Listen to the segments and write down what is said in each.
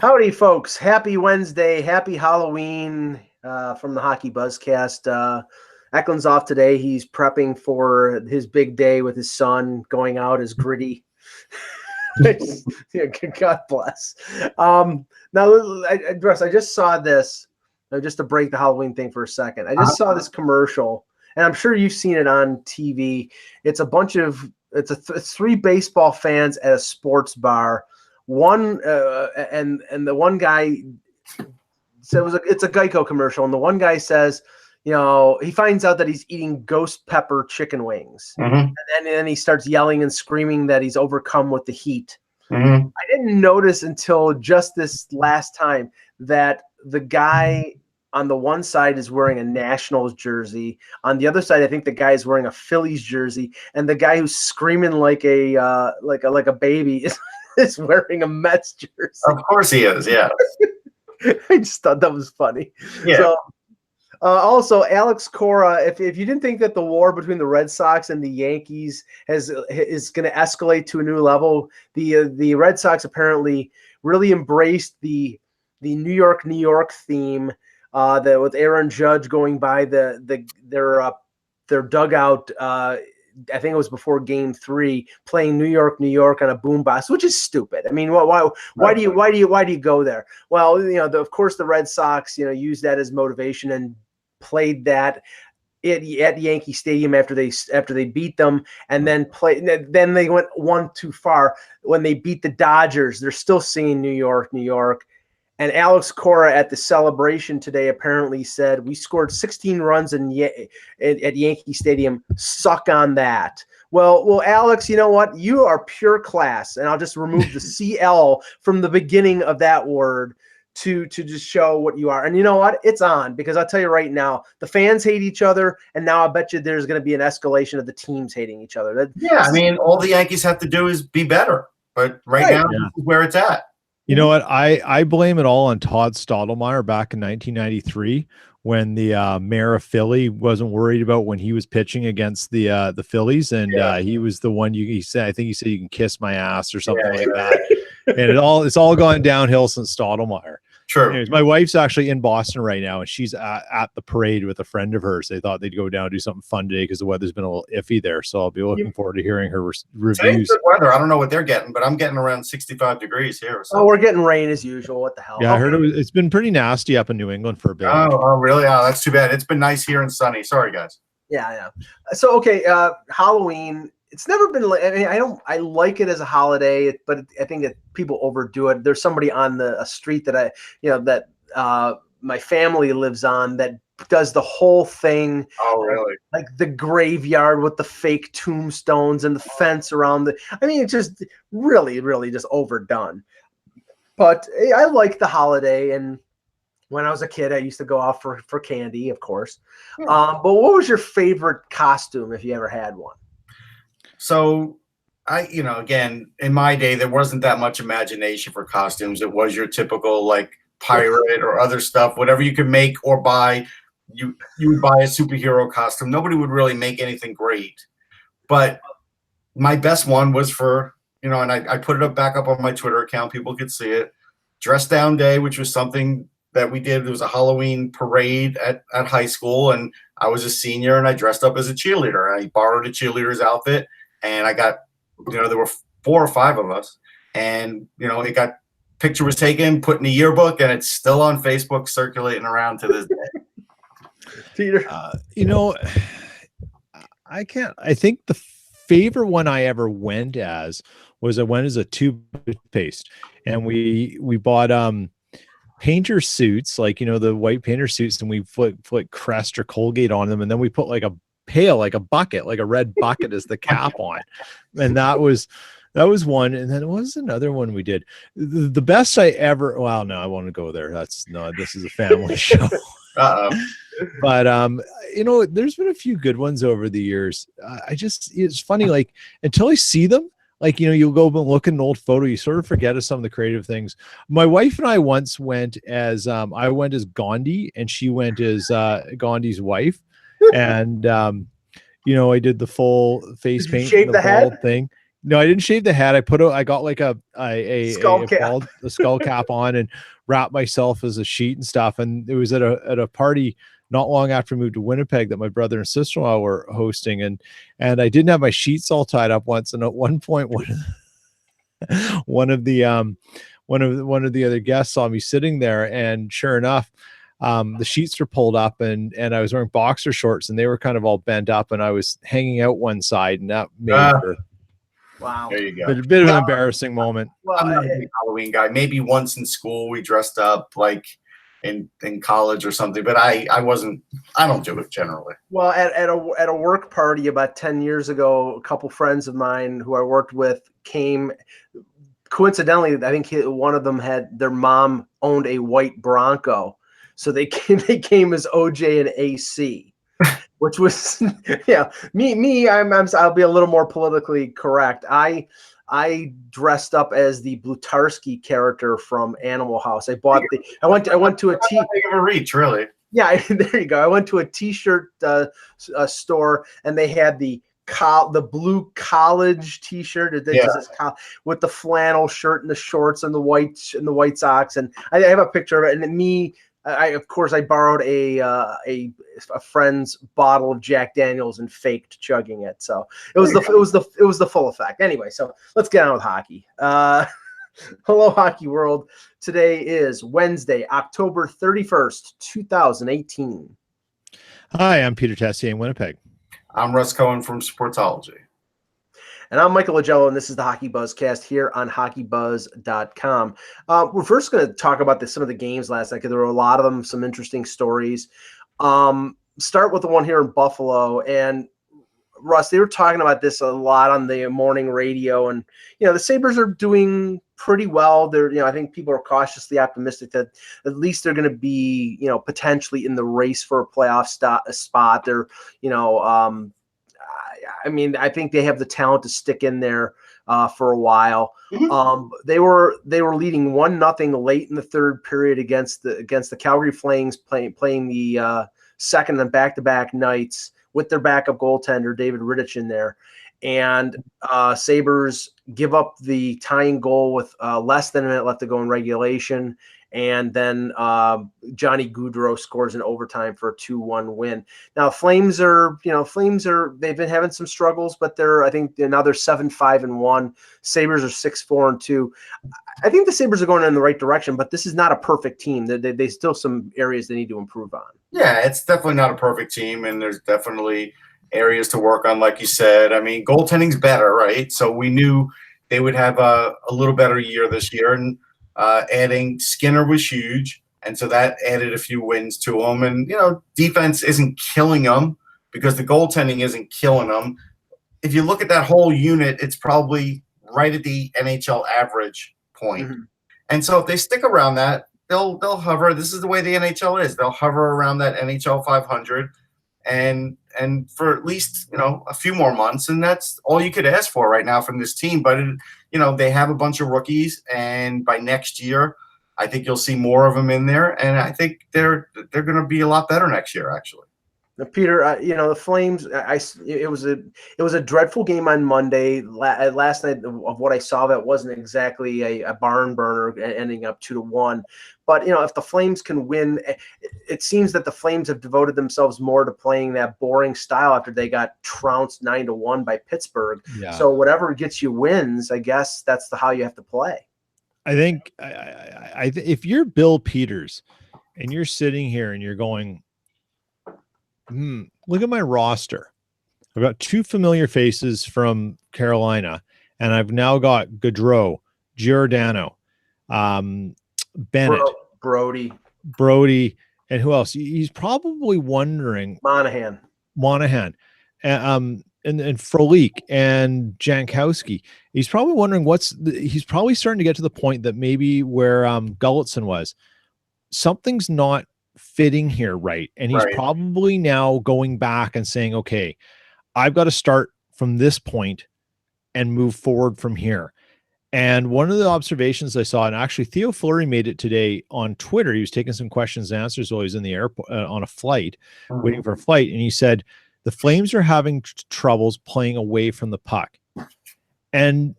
Howdy, folks. Happy Wednesday. Happy Halloween from the Hockey Buzzcast. Eklund's off today. He's prepping for his big day with his son, going out as Gritty. God bless. Now, I just saw this, just to break the Halloween thing for a second. I just saw this commercial, and I'm sure you've seen it on TV. It's it's three baseball fans at a sports bar. One and the one guy said it's a Geico commercial, and the one guy says, he finds out that he's eating ghost pepper chicken wings, and then he starts yelling and screaming that he's overcome with the heat. I didn't notice until just this last time that the guy on the one side is wearing a Nationals jersey. On the other side, I think the guy is wearing a Phillies jersey, and the guy who's screaming like a baby is wearing a Mets jersey. Of course he is, yeah. I just thought that was funny. Yeah. So, also, Alex Cora, if you didn't think that the war between the Red Sox and the Yankees is going to escalate to a new level, the Red Sox apparently really embraced the New York theme, that with Aaron Judge going by their dugout. I think it was before Game 3, playing New York on a boombox, which is stupid. I mean, why do you go there? Well, of course the Red Sox, used that as motivation and played that at Yankee Stadium after they beat them, and then they went one too far when they beat the Dodgers. They're still singing New York. And Alex Cora at the celebration today apparently said, "We scored 16 runs at Yankee Stadium. Suck on that." Well, Alex, you know what? You are pure class, and I'll just remove the CL from the beginning of that word to just show what you are. And you know what? It's on, because I'll tell you right now, the fans hate each other, and now I bet you there's going to be an escalation of the teams hating each other. I mean, all the Yankees have to do is be better, but right now, this is where it's at. You know what? I blame it all on Todd Stottlemyre back in 1993, when the mayor of Philly wasn't worried about when he was pitching against the Phillies, and he was the one he said, I think he said, "You can kiss my ass" or something like that. And it's all gone downhill since Stottlemyre. True. Anyways, my wife's actually in Boston right now, and she's at the parade with a friend of hers. They thought they'd go down and do something fun today because the weather's been a little iffy there. So I'll be looking forward to hearing her reviews. Today's good weather. I don't know what they're getting, but I'm getting around 65 degrees here. So. Oh, we're getting rain as usual. What the hell? Yeah, I heard it's been pretty nasty up in New England for a bit. Oh, really? Oh, that's too bad. It's been nice here and sunny. Sorry, guys. Yeah. So, okay, Halloween. It's never been. I mean, I like it as a holiday, but I think that people overdo it. There's somebody on a street that my family lives on that does the whole thing. Oh, really? Like the graveyard with the fake tombstones and the fence around it's just really, really just overdone. But I like the holiday, and when I was a kid, I used to go out for candy, of course. But what was your favorite costume, if you ever had one? So again, in my day, there wasn't that much imagination for costumes. It was your typical like pirate or other stuff, whatever you could make or buy. You would buy a superhero costume. Nobody would really make anything great. But my best one was for, and I put it back up on my Twitter account. People could see it. Dress Down Day, which was something that we did. There was a Halloween parade at high school, and I was a senior, and I dressed up as a cheerleader. I borrowed a cheerleader's outfit, and I got, there were 4 or 5 of us, and, it got, picture was taken, put in a yearbook, and it's still on Facebook circulating around to this day. Peter, I think the favorite one I ever went as was I went as a toothpaste, and we bought painter suits, like the white painter suits, and we put Crest or Colgate on them, and then we put like a pail, like a bucket, like a red bucket as the cap on, and that was one. And then it was another one we did. The best I ever. Well, no, I won't go there. This is a family show. But there's been a few good ones over the years. It's funny, like until I see them, like, you'll go and look at an old photo, you sort of forget of some of the creative things. My wife and I once went as I went as Gandhi, and she went as Gandhi's wife, and I did the full face paint, shave the head thing. No, I didn't shave the head. I got like a Skull cap. skull cap on and wrapped myself as a sheet and stuff. And it was at a party not long after I moved to Winnipeg that my brother and sister-in-law were hosting, and I didn't have my sheets all tied up once. And at one point, one of the other guests saw me sitting there, and sure enough, the sheets were pulled up, and I was wearing boxer shorts, and they were kind of all bent up, and I was hanging out one side, and that made for wow, there you go. a bit of an embarrassing moment. Well, I'm not a big Halloween guy. Maybe once in school we dressed up like in college or something, but I don't do it generally. Well, at a work party about 10 years ago, a couple friends of mine who I worked with came. Coincidentally, I think one of them had their mom owned a white Bronco, so they came as OJ and AC, which was me. I'll be a little more politically correct. I dressed up as the Blutarsky character from Animal House. I went to a Big of a reach, really. Yeah, there you go. I went to a t-shirt store, and they had the blue college t-shirt with the flannel shirt and the shorts and the white socks. And I have a picture of it. And me, of course, I borrowed a friend's bottle of Jack Daniels and faked chugging it. So it was the full effect. Anyway, so let's get on with hockey. Hello, hockey world. Today is Wednesday, October 31st, 2018. Hi, I'm Peter Tessier in Winnipeg. I'm Russ Cohen from Sportsology. And I'm Michael Lagello, and this is the Hockey Buzzcast here on HockeyBuzz.com. We're first going to talk about some of the games last night, because there were a lot of them, some interesting stories. Start with the one here in Buffalo. And, Russ, they were talking about this a lot on the morning radio. And, the Sabres are doing pretty well. They're, I think people are cautiously optimistic that at least they're going to be, potentially in the race for a playoff spot. They're, I think they have the talent to stick in there for a while. Mm-hmm. They were leading 1-0 late in the third period against the Calgary Flames, playing the second and back-to-back nights with their backup goaltender David Rittich in there. And Sabres give up the tying goal with less than a minute left to go in regulation. And then Johnny Gaudreau scores in overtime for a 2-1 win. Now, Flames are they've been having some struggles, but they're 7-5-1. Sabres are 6-4-2. I think the Sabres are going in the right direction, but this is not a perfect team. They still some areas they need to improve on. Yeah, it's definitely not a perfect team, and there's definitely areas to work on, like you said. I mean, goaltending's better, right? So we knew they would have a little better year this year, and adding Skinner was huge, and so that added a few wins to them. And, defense isn't killing them because the goaltending isn't killing them. If you look at that whole unit, it's probably right at the NHL average point. Mm-hmm. And so if they stick around that, they'll hover. This is the way the NHL is. They'll hover around that NHL 500 and for at least, a few more months. And that's all you could ask for right now from this team. But, they have a bunch of rookies, and by next year, I think you'll see more of them in there. And I think they're going to be a lot better next year, actually. Now, Peter, the Flames. It was a dreadful game on Monday. Last night, of what I saw, that wasn't exactly a barn burner, ending up 2-1. But if the Flames can win, it seems that the Flames have devoted themselves more to playing that boring style after they got trounced 9-1 by Pittsburgh. Yeah. So whatever gets you wins, I guess that's how you have to play. I think if you're Bill Peters and you're sitting here and you're going, look at my roster. I've got two familiar faces from Carolina, and I've now got Gaudreau, Giordano, Bennett, Brody, and who else? He's probably wondering Monahan, and Frolik and Jankowski. He's probably wondering he's probably starting to get to the point that maybe where Gulletson was. Something's not fitting here, right? And he's probably now going back and saying, okay, I've got to start from this point and move forward from here. And one of the observations I saw, and actually Theo Fleury made it today on Twitter, he was taking some questions and answers while he was in the airport on a flight, waiting for a flight. And he said, the Flames are having troubles playing away from the puck. And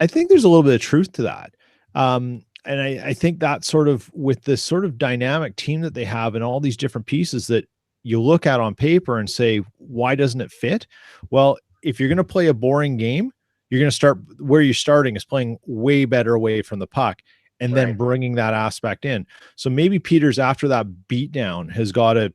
I think there's a little bit of truth to that. And I think that sort of with this sort of dynamic team that they have and all these different pieces that you look at on paper and say, why doesn't it fit? Well, if you're going to play a boring game, you're going to start where you're starting is playing way better away from the puck and then bringing that aspect in. So maybe Peters, after that beatdown, has got to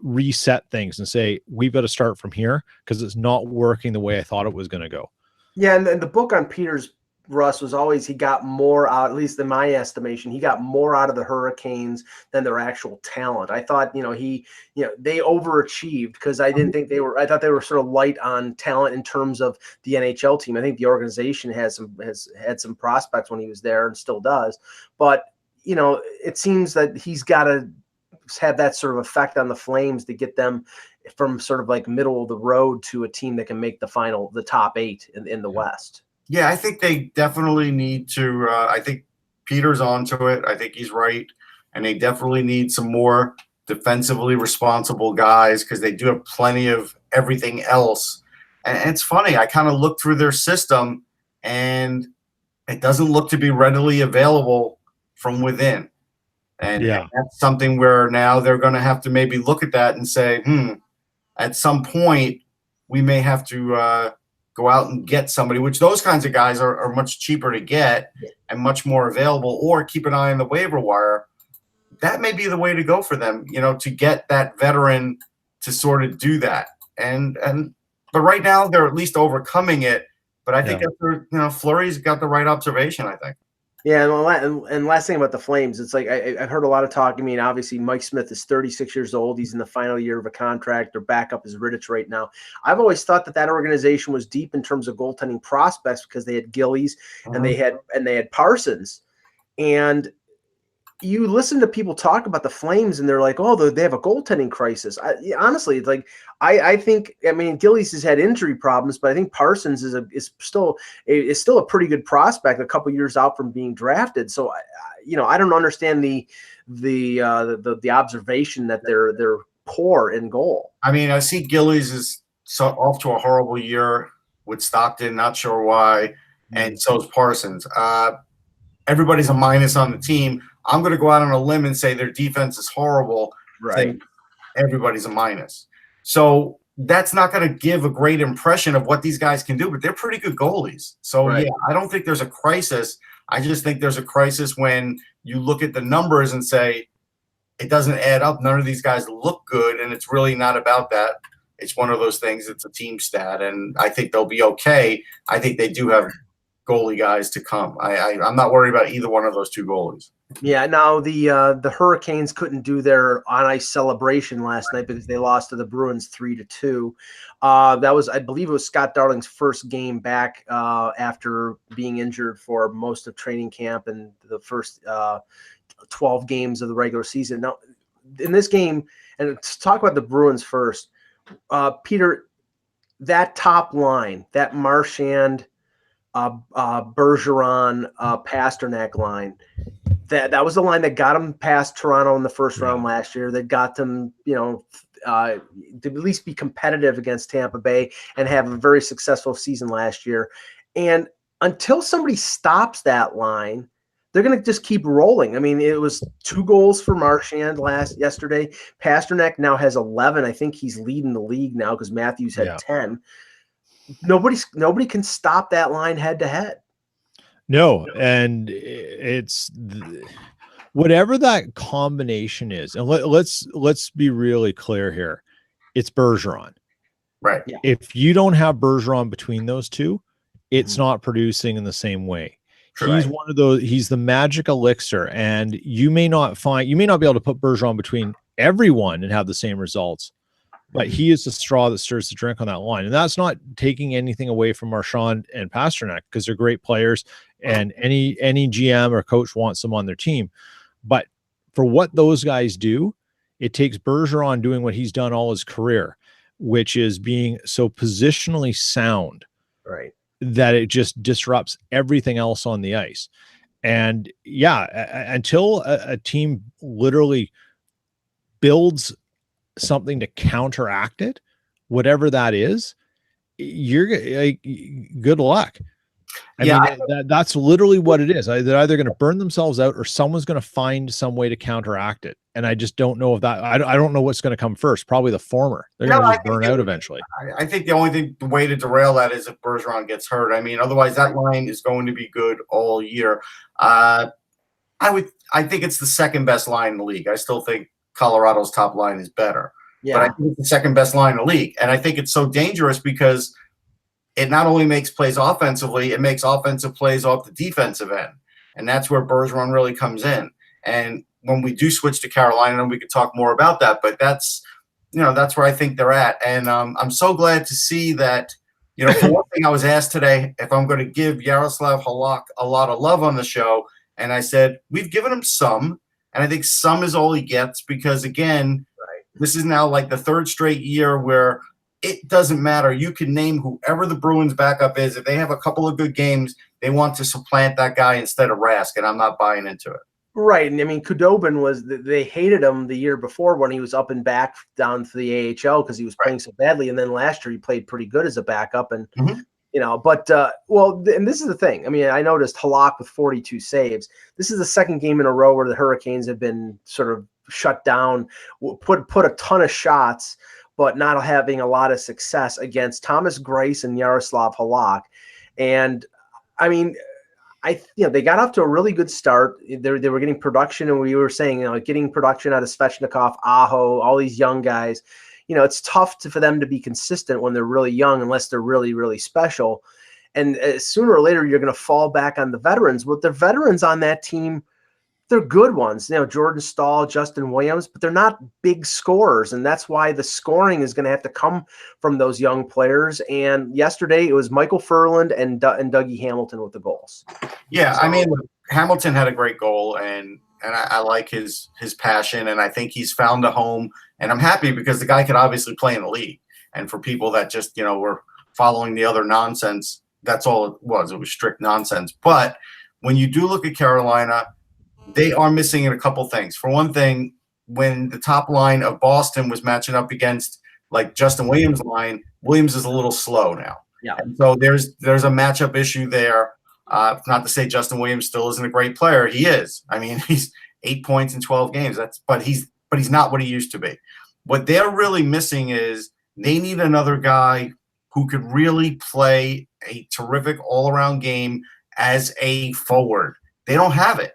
reset things and say, we've got to start from here because it's not working the way I thought it was going to go. Yeah, and the book on Peters, Russ, was always he got more out, at least in my estimation, he got more out of the Hurricanes than their actual talent. I thought, they overachieved because I didn't think I thought they were sort of light on talent in terms of the NHL team. I think the organization has had some prospects when he was there and still does. But, it seems that he's got to have that sort of effect on the Flames to get them from sort of like middle of the road to a team that can make the top 8 in the West. Yeah, I think they definitely need to. I think Peter's onto it. I think he's right. And they definitely need some more defensively responsible guys because they do have plenty of everything else. And it's funny. I kind of looked through their system, and it doesn't look to be readily available from within. And that's something where now they're going to have to maybe look at that and say, at some point, we may have to go out and get somebody, which those kinds of guys are much cheaper to get and much more available, or keep an eye on the waiver wire. That may be the way to go for them, to get that veteran to sort of do that. But right now they're at least overcoming it. But I think Fleury's got the right observation, I think. Yeah, and last thing about the Flames, it's like I've heard a lot of talk. I mean, obviously Mike Smith is 36 years old. He's in the final year of a contract. Their backup is Rittich right now. I've always thought that organization was deep in terms of goaltending prospects because they had Gillies and they had Parsons. And you listen to people talk about the Flames and they're like, oh, they have a goaltending crisis. Honestly, it's like I think, Gillies has had injury problems, but I think Parsons is still a pretty good prospect a couple years out from being drafted. So, I don't understand the observation that they're poor in goal. I see Gillies is off to a horrible year with Stockton, not sure why, and so is Parsons. Everybody's a minus on the team. I'm going to go out on a limb and say their defense is horrible. Right. Everybody's a minus. So that's not going to give a great impression of what these guys can do, but they're pretty good goalies. So, I don't think there's a crisis. I just think there's a crisis when you look at the numbers and say it doesn't add up. None of these guys look good, and it's really not about that. It's one of those things. It's a team stat, and I think they'll be okay. I think they do have goalie guys to come. I'm not worried about either one of those two goalies. Yeah, now the Hurricanes couldn't do their on-ice celebration last night because they lost to the Bruins 3-2. That was, I believe it was Scott Darling's first game back after being injured for most of training camp and the first 12 games of the regular season. Now, in this game, and let's talk about the Bruins first, Peter, that top line, that Marchand, Bergeron, Pasternak line, that was the line that got them past Toronto in the first round last year. That got them, to at least be competitive against Tampa Bay and have a very successful season last year. And until somebody stops that line, they're going to just keep rolling. It was 2 goals for Marchand yesterday. Pasternak now has 11. I think he's leading the league now because Matthews had 10. Nobody can stop that line head to head. No, and it's whatever that combination is, and let's be really clear here. It's Bergeron, right? Yeah. If you don't have Bergeron between those two, it's not producing in the same way. He's one of those. He's the magic elixir, and you may not be able to put Bergeron between everyone and have the same results. But he is the straw that stirs the drink on that line. And that's not taking anything away from Marchand and Pasternak because they're great players and any GM or coach wants them on their team. But for what those guys do, it takes Bergeron doing what he's done all his career, which is being so positionally sound that it just disrupts everything else on the ice. And until a team literally builds something to counteract it, whatever that is, you're like, good luck. I mean, that's literally what it is. They're either going to burn themselves out or someone's going to find some way to counteract it. And I just don't know if that, I don't know what's going to come first. Probably the former. They're going to just burn out eventually. I think the way to derail that is if Bergeron gets hurt. I mean, otherwise that line is going to be good all year. I think it's the second best line in the league. I still think Colorado's top line is better. Yeah. But I think it's the second best line in the league. And I think it's so dangerous because it not only makes plays offensively, it makes offensive plays off the defensive end. And that's where Bergeron really comes in. And when we do switch to Carolina, we could talk more about that, but that's where I think they're at. And I'm so glad to see that, for one thing, I was asked today if I'm going to give Yaroslav Halak a lot of love on the show. And I said, we've given him some, and I think some is all he gets because, again, this is now like the third straight year where it doesn't matter. You can name whoever the Bruins backup is. If they have a couple of good games, they want to supplant that guy instead of Rask, and I'm not buying into it. Right. And I mean, Khudobin they hated him the year before when he was up and back down to the AHL because he was playing so badly. And then last year he played pretty good as a backup. And, and this is the thing. I mean, I noticed Halak with 42 saves. This is the second game in a row where the Hurricanes have been sort of shut down, put a ton of shots, but not having a lot of success against Thomas Greiss and Yaroslav Halak. And I mean, they got off to a really good start. They were getting production, and we were saying, getting production out of Svechnikov, Aho, all these young guys. It's tough for them to be consistent when they're really young, unless they're really, really special. And sooner or later, you're going to fall back on the veterans. But the veterans on that team, they're good ones, Jordan Staal, Justin Williams, but they're not big scorers. And that's why the scoring is going to have to come from those young players. And yesterday it was Michael Furland and Dougie Hamilton with the goals. Yeah. I mean, Hamilton had a great goal and I like his passion, and I think he's found a home, and I'm happy because the guy could obviously play in the league. And for people that just, were following the other nonsense, that's all it was. It was strict nonsense. But when you do look at Carolina, they are missing in a couple things. For one thing, when the top line of Boston was matching up against like Justin Williams' line, Williams is a little slow now. Yeah. And so there's a matchup issue there. Not to say Justin Williams still isn't a great player. He is. I mean, he's 8 points in 12 games. But he's not what he used to be. What they're really missing is they need another guy who could really play a terrific all-around game as a forward. They don't have it.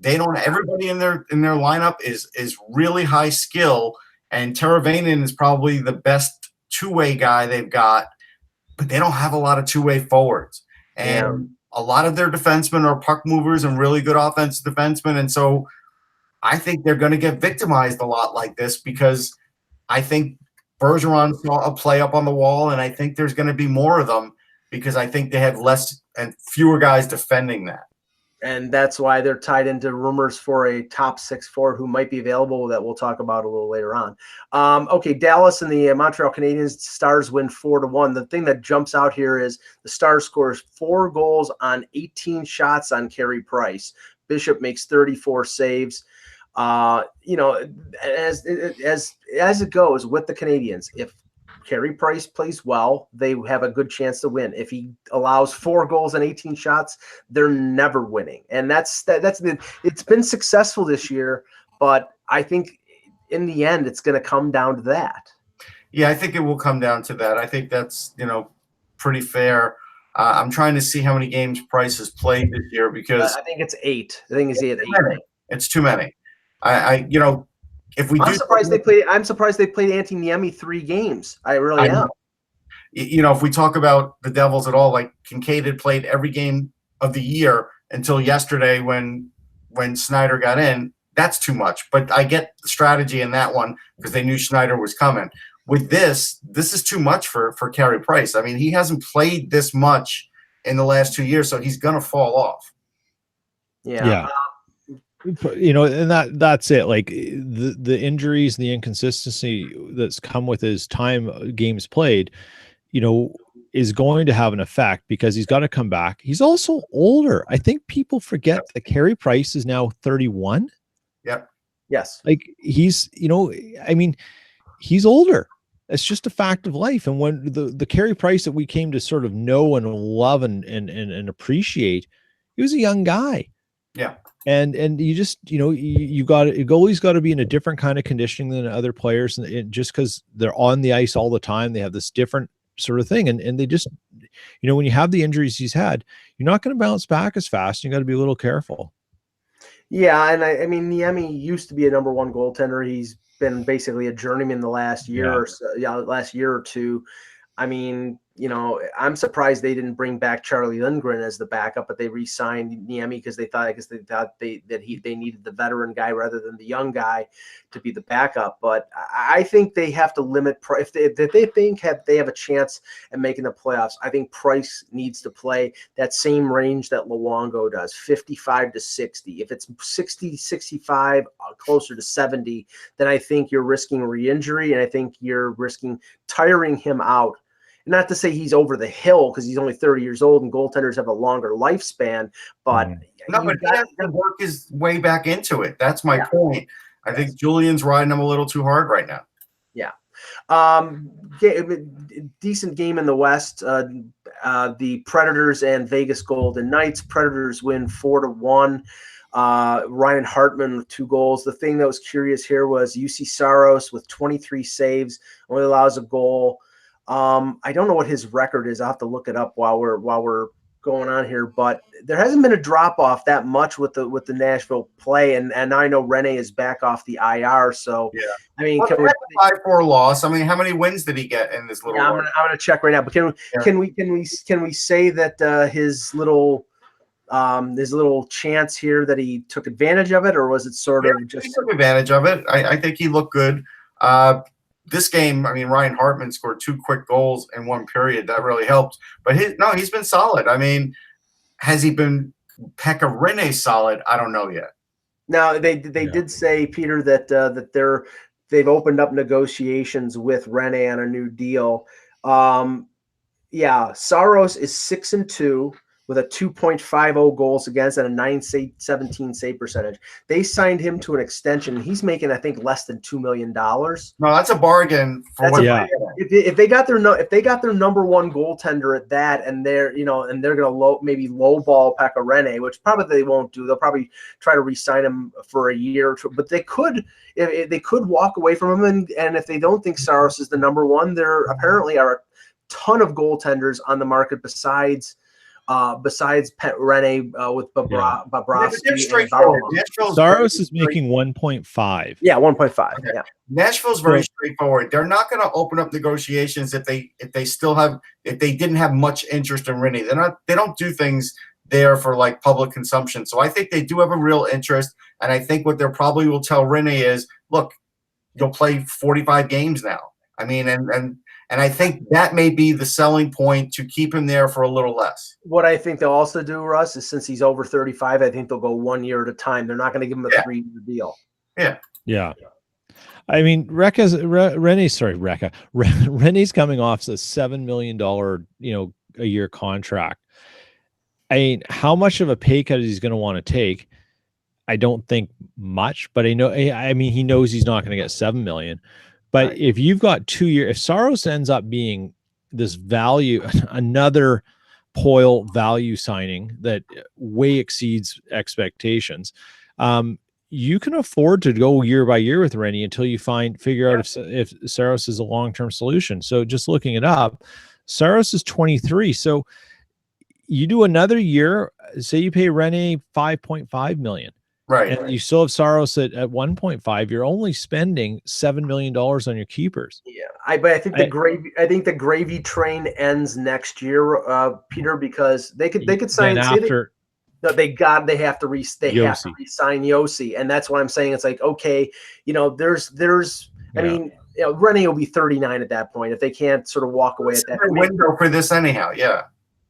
Everybody in their lineup is really high skill, and Teravainen is probably the best two-way guy they've got, but they don't have a lot of two-way forwards. And a lot of their defensemen are puck movers and really good offensive defensemen. And so I think they're going to get victimized a lot like this because I think Bergeron saw a play up on the wall, and I think there's going to be more of them because I think they have less and fewer guys defending that. And that's why they're tied into rumors for a top 6 forward who might be available that we'll talk about a little later on. Dallas and the Montreal Canadiens, Stars win 4-1. The thing that jumps out here is the Stars scores 4 goals on 18 shots on Carey Price. Bishop makes 34 saves. As it goes with the Canadiens, if Carey Price plays well, they have a good chance to win. If he allows 4 goals and 18 shots, they're never winning. And it's been successful this year, but I think in the end, it's going to come down to that. Yeah, I think it will come down to that. I think that's, pretty fair. I'm trying to see how many games Price has played this year because I think it's 8. I think it's 8. It's too many. I'm surprised they played Antti Niemi 3 games. I really am. If we talk about the Devils at all, like Kincaid had played every game of the year until yesterday when Snyder got in. That's too much. But I get the strategy in that one because they knew Snyder was coming. With this is too much for Carey Price. I mean, he hasn't played this much in the last 2 years, so he's going to fall off. Yeah. And that's it. Like the injuries, the inconsistency that's come with his time games played, is going to have an effect because he's got to come back. He's also older. I think people forget that Carey Price is now 31. Yep. Yes. Like he's, he's older. it's just a fact of life. And when the Carey Price that we came to sort of know and love and appreciate, he was a young guy. Yeah. And you just, you got a goalie's got to be in a different kind of conditioning than other players. And just because they're on the ice all the time, they have this different sort of thing. And they just, when you have the injuries he's had, you're not going to bounce back as fast. You got to be a little careful. Yeah. And I mean, Niemi used to be a number one goaltender. He's been basically a journeyman the last year or so, last year or two. I mean, I'm surprised they didn't bring back Charlie Lindgren as the backup, but they re-signed Niemi because they thought they needed the veteran guy rather than the young guy to be the backup. But I think they have to limit if they think they have a chance at making the playoffs. I think Price needs to play that same range that Luongo does, 55 to 60. If it's 60, 65, closer to 70, then I think you're risking re-injury, and I think you're risking tiring him out. Not to say he's over the hill because he's only 30 years old and goaltenders have a longer lifespan, but he has to work his way back into it. That's my point. I think Julian's riding him a little too hard right now. Yeah. Decent game in the West. The Predators and Vegas Golden Knights. Predators win 4-1. Ryan Hartman with 2 goals. The thing that was curious here was UC Saros with 23 saves, only allows a goal. I don't know what his record is. I'll have to look it up while we're going on here, but there hasn't been a drop off that much with the Nashville play. And now I know Rene is back off the IR. So, I mean, can we 5-4 loss? I mean, how many wins did he get in this little? Yeah, I'm gonna check right now. But can we say that his little chance here that he took advantage of it, or was it sort of just he took advantage of it? I think he looked good. This game, I mean, Ryan Hartman scored 2 quick goals in 1 period. That really helped. But he's been solid. I mean, has he been Pekka Rinne solid? I don't know yet. Now they did say, Peter, that they've opened up negotiations with Rinne on a new deal. Saros is 6-2 with a 2.50 goals against and a 917 save percentage. They signed him to an extension. He's making, I think, less than $2 million. No, that's a bargain. If they got their number one goaltender at that, and they're gonna maybe lowball Pekka Rinne, which probably they won't do. They'll probably try to re-sign him for a year or two. But they could walk away from him, and if they don't think Saros is the number one, there apparently are a ton of goaltenders on the market besides Pet Rene with Bobrovsky. Saros is making 1.5. Yeah, 1.5. Okay. Yeah. Nashville's very straightforward. They're not going to open up negotiations if they didn't have much interest in Rene. They don't do things there for like public consumption. So I think they do have a real interest, and I think what they probably will tell Rene is, look, you'll play 45 games now. I mean, and I think that may be the selling point to keep him there for a little less. What I think they'll also do, Russ, is since he's over 35, I think they'll go 1 year at a time. They're not going to give him a 3-year deal. Yeah. I mean, Rene's coming off a $7 million, a year contract. I mean, how much of a pay cut is he going to want to take? I don't think much, but he knows he's not going to get $7 million. But if you've got 2 years, if Saros ends up being this value, another Poile value signing that way exceeds expectations, you can afford to go year by year with Rennie until you figure out if Saros is a long-term solution. So just looking it up, Saros is 23. So you do another year, say you pay Rennie $5.5 million. Right. And you still have Saros at 1.5. You're only spending $7 million on your keepers. Yeah. But I think the gravy train ends next year, Peter, because they could sign after they have to re-sign Yossi. And that's why I'm saying it's like, okay, Rennie will be 39 at that point if they can't sort of walk away at that window for this anyhow. Yeah.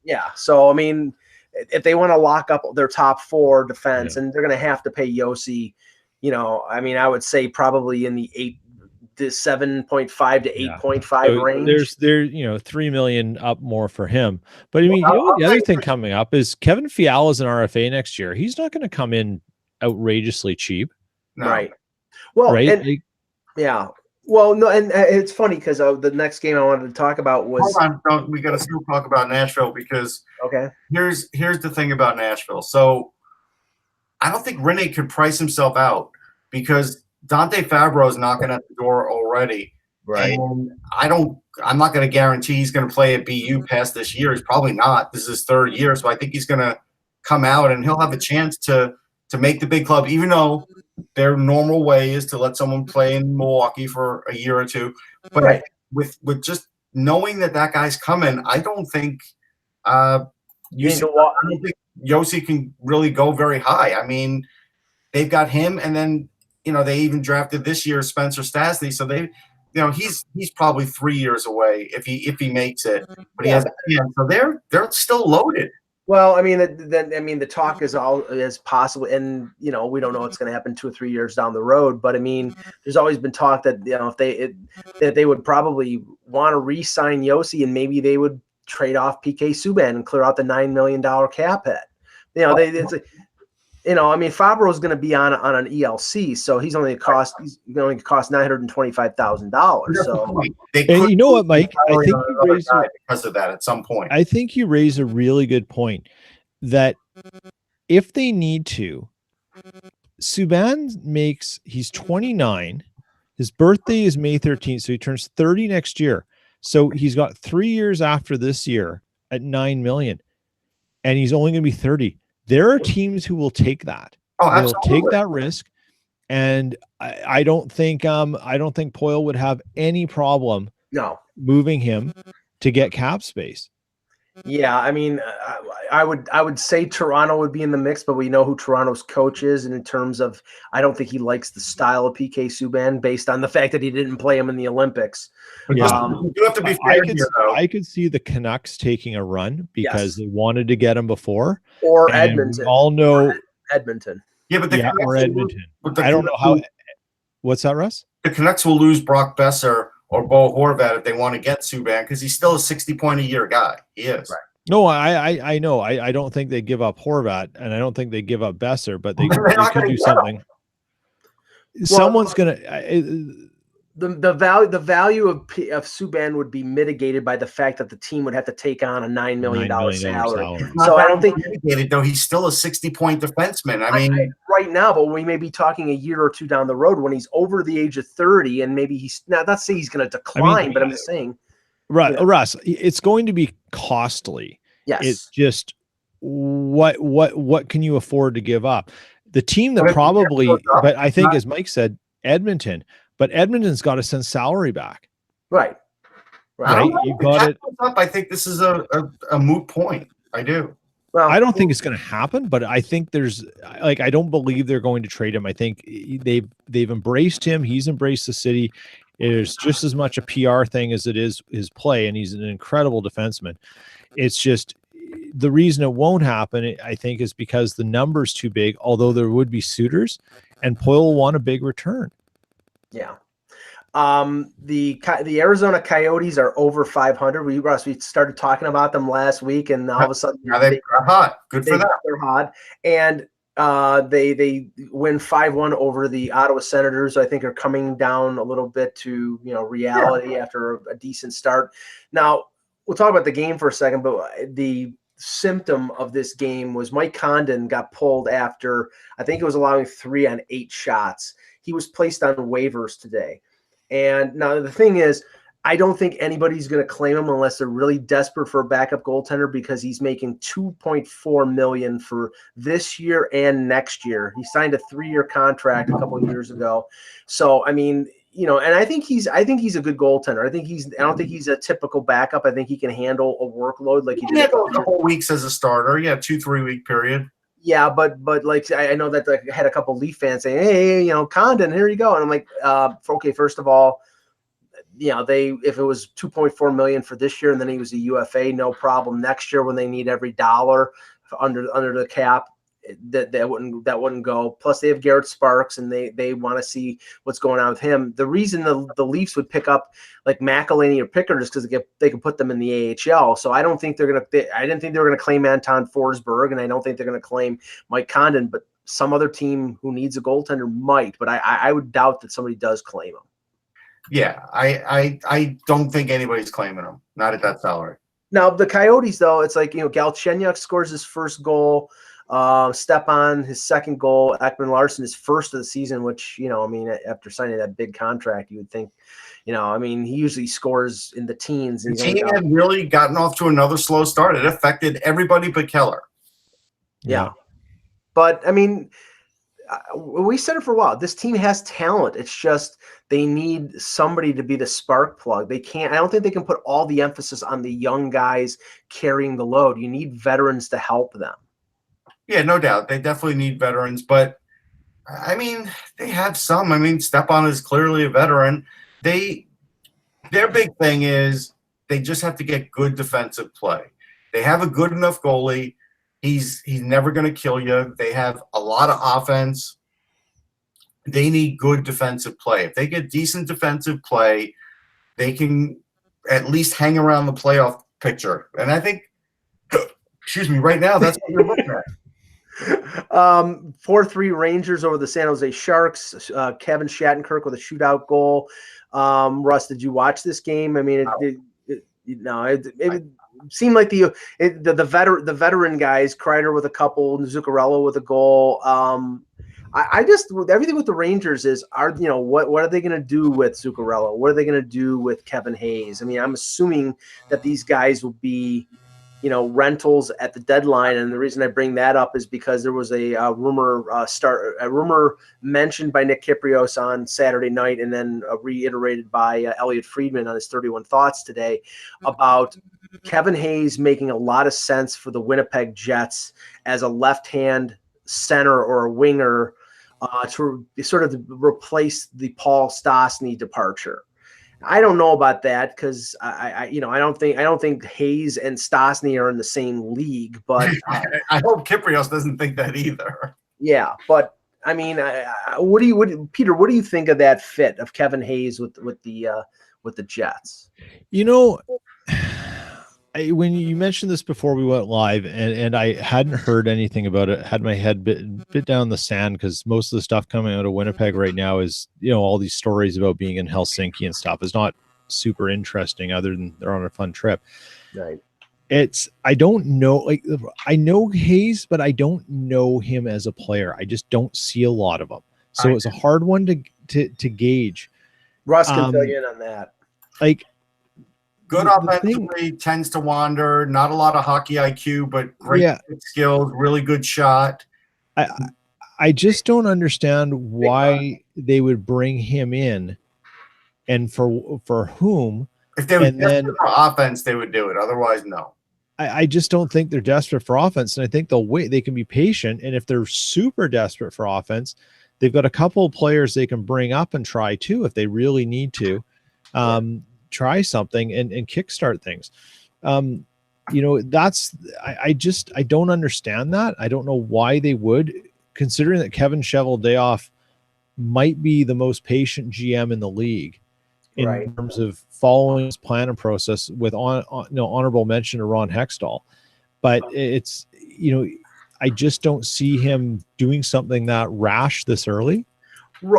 Yeah. So I mean, if they want to lock up their top 4 defense, and they're going to have to pay Yossi, I would say probably in the 7.5 to 8.5 range. There's $3 million up more for him. But I mean, the other thing coming up is Kevin Fiala is an RFA next year. He's not going to come in outrageously cheap. No. Right. Well, right. Well, no, and it's funny because the next game I wanted to talk about was. Hold on, we got to still talk about Nashville because Okay. Here's the thing about Nashville. So I don't think Rene could price himself out because Dante Fabro is knocking at the door already. Right. And I'm not going to guarantee he's going to play at BU past this year. He's probably not. This is his third year. So I think he's going to come out and he'll have a chance to make the big club, even though their normal way is to let someone play in Milwaukee for a year or two. But Right. with just knowing that guy's coming, I don't think I don't think Yossi can really go very high. I mean, they've got him, and then they even drafted this year Spencer Stastny. So he's probably 3 years away if he makes it. But he has so they're still loaded. Well, I mean, the talk is all as possible, and we don't know what's going to happen 2 or 3 years down the road. But I mean, there's always been talk that if they would probably want to re-sign Yossi, and maybe they would trade off PK Subban and clear out the $9 million cap hit. I mean, Fabro is going to be on an ELC, so he's only cost $925,000. So, and you know what, Mike? I think you raised because of that at some point. I think you raise a really good point that if they need to, Subban he's 29. His birthday is May 13th, so he turns 30 next year. So he's got 3 years after this year at $9 million, and he's only going to be 30. There are teams who will take that. They'll take that risk, and I don't think Poyle would have any problem moving him to get cap space. Yeah, I mean, I would say Toronto would be in the mix, but we know who Toronto's coach is, and in terms of, I don't think he likes the style of PK Subban based on the fact that he didn't play him in the Olympics. Yeah, you have to be fair here, though. I could see the Canucks taking a run because they wanted to get him before, or Edmonton. We all know Edmonton. Yeah, but or Edmonton. I don't know how. What's that, Russ? The Canucks will lose Brock Besser or Bo Horvat if they want to get Subban because he's still a 60-point-a-year guy. He is. Right. No, I know. I don't think they give up Horvat, and I don't think they give up Besser, but they could do something. Someone's gonna. The value of Subban would be mitigated by the fact that the team would have to take on a $9 million salary. So I don't think mitigated, though. He's still a 60-point defenseman. I mean, right now, but we may be talking a year or two down the road when he's over the age of 30, and maybe he's not to say he's going to decline, but I'm just saying, right, Russ, it's going to be costly. Yes, it's just what can you afford to give up? The team that probably, but I think, as Mike said, Edmonton. But Edmonton's got to send salary back. Right. You got it. I think this is a moot point. I do. Well, I don't think it's going to happen, but I think I don't believe they're going to trade him. I think they've embraced him. He's embraced the city. It is just as much a PR thing as it is his play, and he's an incredible defenseman. It's just the reason it won't happen, I think, is because the number's too big, although there would be suitors, and Poyle will want a big return. Yeah. The Arizona Coyotes are over 500. We started talking about them last week, and all of a sudden they're hot. Good for them. They're hot, and they win 5-1 over the Ottawa Senators. I think are coming down a little bit to reality after a decent start. Now we'll talk about the game for a second, but the symptom of this game was Mike Condon got pulled after I think it was allowing 3 on 8 shots. He was placed on waivers today. And now the thing is, I don't think anybody's going to claim him unless they're really desperate for a backup goaltender because he's making $2.4 million for this year and next year. He signed a 3-year contract a couple of years ago. So, I mean, and I think he's a good goaltender. I don't think he's a typical backup. I think he can handle a workload like he did. A couple weeks as a starter. Yeah, 2-3 week period. Yeah, but like I know that I had a couple Leaf fans saying, "Hey, Condon, here you go," and I'm like, okay, first of all, if it was $2.4 million for this year and then he was a UFA, no problem. Next year when they need every dollar under the cap, that wouldn't go. Plus they have Garrett Sparks and they want to see what's going on with him. The reason the Leafs would pick up like McElhinney or Pickard is because they can put them in the AHL. So I didn't think they were going to claim Anton Forsberg, and I don't think they're going to claim Mike Condon, but some other team who needs a goaltender might. But I would doubt that somebody does claim him. Yeah, I don't think anybody's claiming him. Not at that salary. Now the Coyotes, though, it's like, Galchenyuk scores his first goal, Stepan his second goal, Ekman Larson his first of the season. Which after signing that big contract, you would think, he usually scores in the teens. The team had really gotten off to another slow start. It affected everybody but Keller. Yeah. But we said it for a while. This team has talent. It's just they need somebody to be the spark plug. I don't think they can put all the emphasis on the young guys carrying the load. You need veterans to help them. Yeah, no doubt. They definitely need veterans, but they have some. Stepan is clearly a veteran. Their big thing is they just have to get good defensive play. They have a good enough goalie. He's never going to kill you. They have a lot of offense. They need good defensive play. If they get decent defensive play, they can at least hang around the playoff picture. And I think, right now, that's what we're looking at. 4-3 Rangers over the San Jose Sharks. Kevin Shattenkirk with a shootout goal. Russ, did you watch this game? It seemed like the veteran guys, Kreider with a couple, Zuccarello with a goal. I just, everything with the Rangers is, what are they going to do with Zuccarello? What are they going to do with Kevin Hayes? I'm assuming that these guys will be, rentals at the deadline. And the reason I bring that up is because there was a rumor mentioned by Nick Kyprios on Saturday night, and then reiterated by Elliot Friedman on his 31 Thoughts today, about Kevin Hayes making a lot of sense for the Winnipeg Jets as a left-hand center or a winger to sort of replace the Paul Stastny departure. I don't know about that because I don't think Hayes and Stastny are in the same league. But I hope Kyprios doesn't think that either. Yeah, but Peter? What do you think of that fit of Kevin Hayes with the Jets? When you mentioned this before we went live, and I hadn't heard anything about it, had my head bit down the sand, because most of the stuff coming out of Winnipeg right now is, all these stories about being in Helsinki and stuff is not super interesting, other than they're on a fun trip. Right. I don't know, I know Hayes, but I don't know him as a player. I just don't see a lot of him. So it's a hard one to gauge. Russ can fill you in on that. Good offensively, tends to wander, not a lot of hockey IQ, but great skills, really good shot. I just don't understand why they would bring him in, and for whom. If they were desperate for offense, they would do it. Otherwise, no. I just don't think they're desperate for offense, and I think they'll wait. They can be patient, and if they're super desperate for offense, they've got a couple of players they can bring up and try too if they really need to. Try something and kickstart things. I don't understand that. I don't know why they would, considering that Kevin Cheveldayoff might be the most patient GM in the league in terms of following his plan and process, with honorable mention to Ron Hextall. But it's, I just don't see him doing something that rash this early.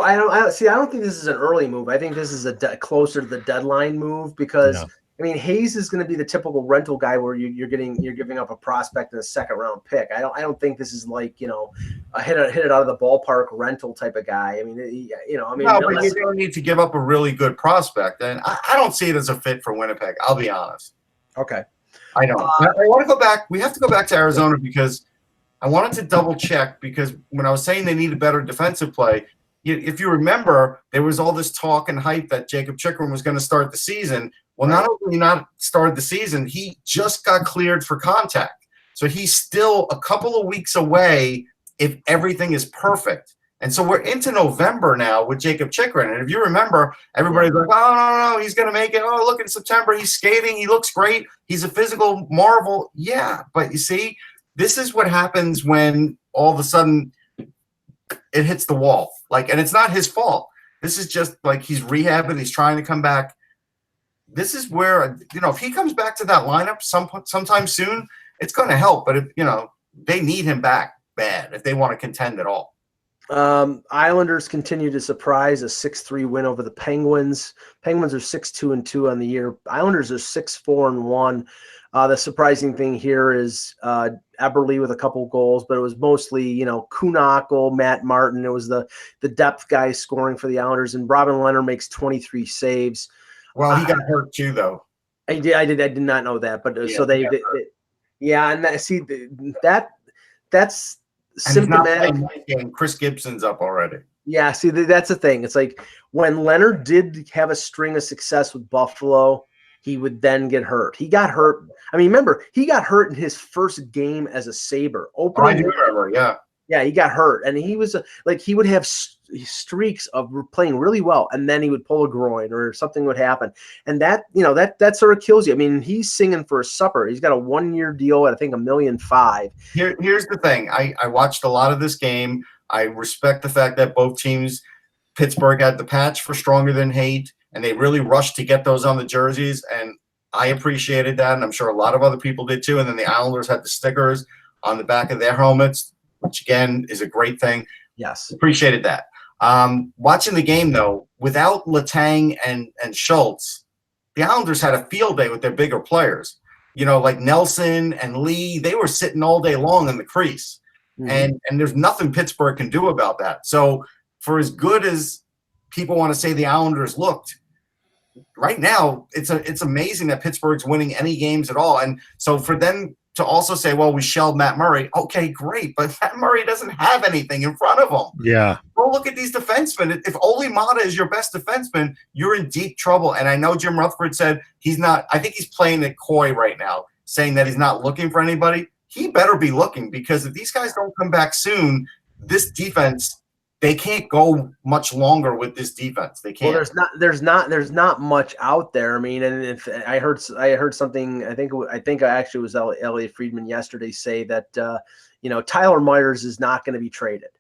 I don't think this is an early move. I think this is closer to the deadline move, because Hayes is going to be the typical rental guy where you're giving up a prospect and a second round pick. I don't think this is like, a hit it out of the ballpark rental type of guy. No, but you don't need to give up a really good prospect, and I don't see it as a fit for Winnipeg. I'll be honest. Okay. I don't. I want to go back. We have to go back to Arizona, because I wanted to double check, because when I was saying they needed better defensive play, if you remember, there was all this talk and hype that Jacob Chikrin was going to start the season. Well, not only not started the season, he just got cleared for contact. So he's still a couple of weeks away if everything is perfect. And so we're into November now with Jacob Chikrin. And if you remember, everybody's like, oh, no, he's going to make it. Oh, look, in September, he's skating. He looks great. He's a physical marvel. Yeah, but you see, this is what happens when all of a sudden it hits the wall. And it's not his fault. This is just he's rehabbing. He's trying to come back. This is where, if he comes back to that lineup sometime soon, it's going to help. But if, they need him back bad if they want to contend at all. Islanders continue to surprise, a 6-3 win over the Penguins. Penguins are 6-2-2 on the year. Islanders are 6-4-1. The surprising thing here is Eberle with a couple goals, but it was mostly, Kuhnhackl, Matt Martin. It was the depth guys scoring for the Islanders, and Robin Leonard makes 23 saves. Well, he got hurt too, though. I did not know that, but so they and that's symptomatic. And Chris Gibson's up already. Yeah, see, that's the thing. It's like when Leonard did have a string of success with Buffalo, he would then get hurt. He got hurt. I mean, remember, he got hurt in his first game as a Sabre. I do remember, yeah. Yeah, he got hurt, and he was he would have streaks of playing really well, and then he would pull a groin or something would happen, and that sort of kills you. I mean, he's singing for a supper. He's got a 1-year deal at I think $1.5 million. Here's the thing. I watched a lot of this game. I respect the fact that both teams, Pittsburgh had the patch for Stronger Than Hate, and they really rushed to get those on the jerseys, and I appreciated that, and I'm sure a lot of other people did too. And then the Islanders had the stickers on the back of their helmets, which again is a great thing. Yes. Appreciated that. Watching the game, though, without Letang and Schultz, the Islanders had a field day with their bigger players. Like Nelson and Lee, they were sitting all day long in the crease. Mm-hmm. And there's nothing Pittsburgh can do about that. So for as good as people want to say the Islanders looked, right now it's amazing that Pittsburgh's winning any games at all. And so for them to also say, well, we shelled Matt Murray. Okay, great. But Matt Murray doesn't have anything in front of him. Yeah. Go look at these defensemen. If Ole Mata is your best defenseman, you're in deep trouble. And I know Jim Rutherford said he's not – I think he's playing it coy right now, saying that he's not looking for anybody. He better be looking, because if these guys don't come back soon, this defense – they can't go much longer with this defense. They can't. Well, there's not much out there. I mean, and if I heard something, I think actually it was Elliot Friedman yesterday say that Tyler Myers is not going to be traded.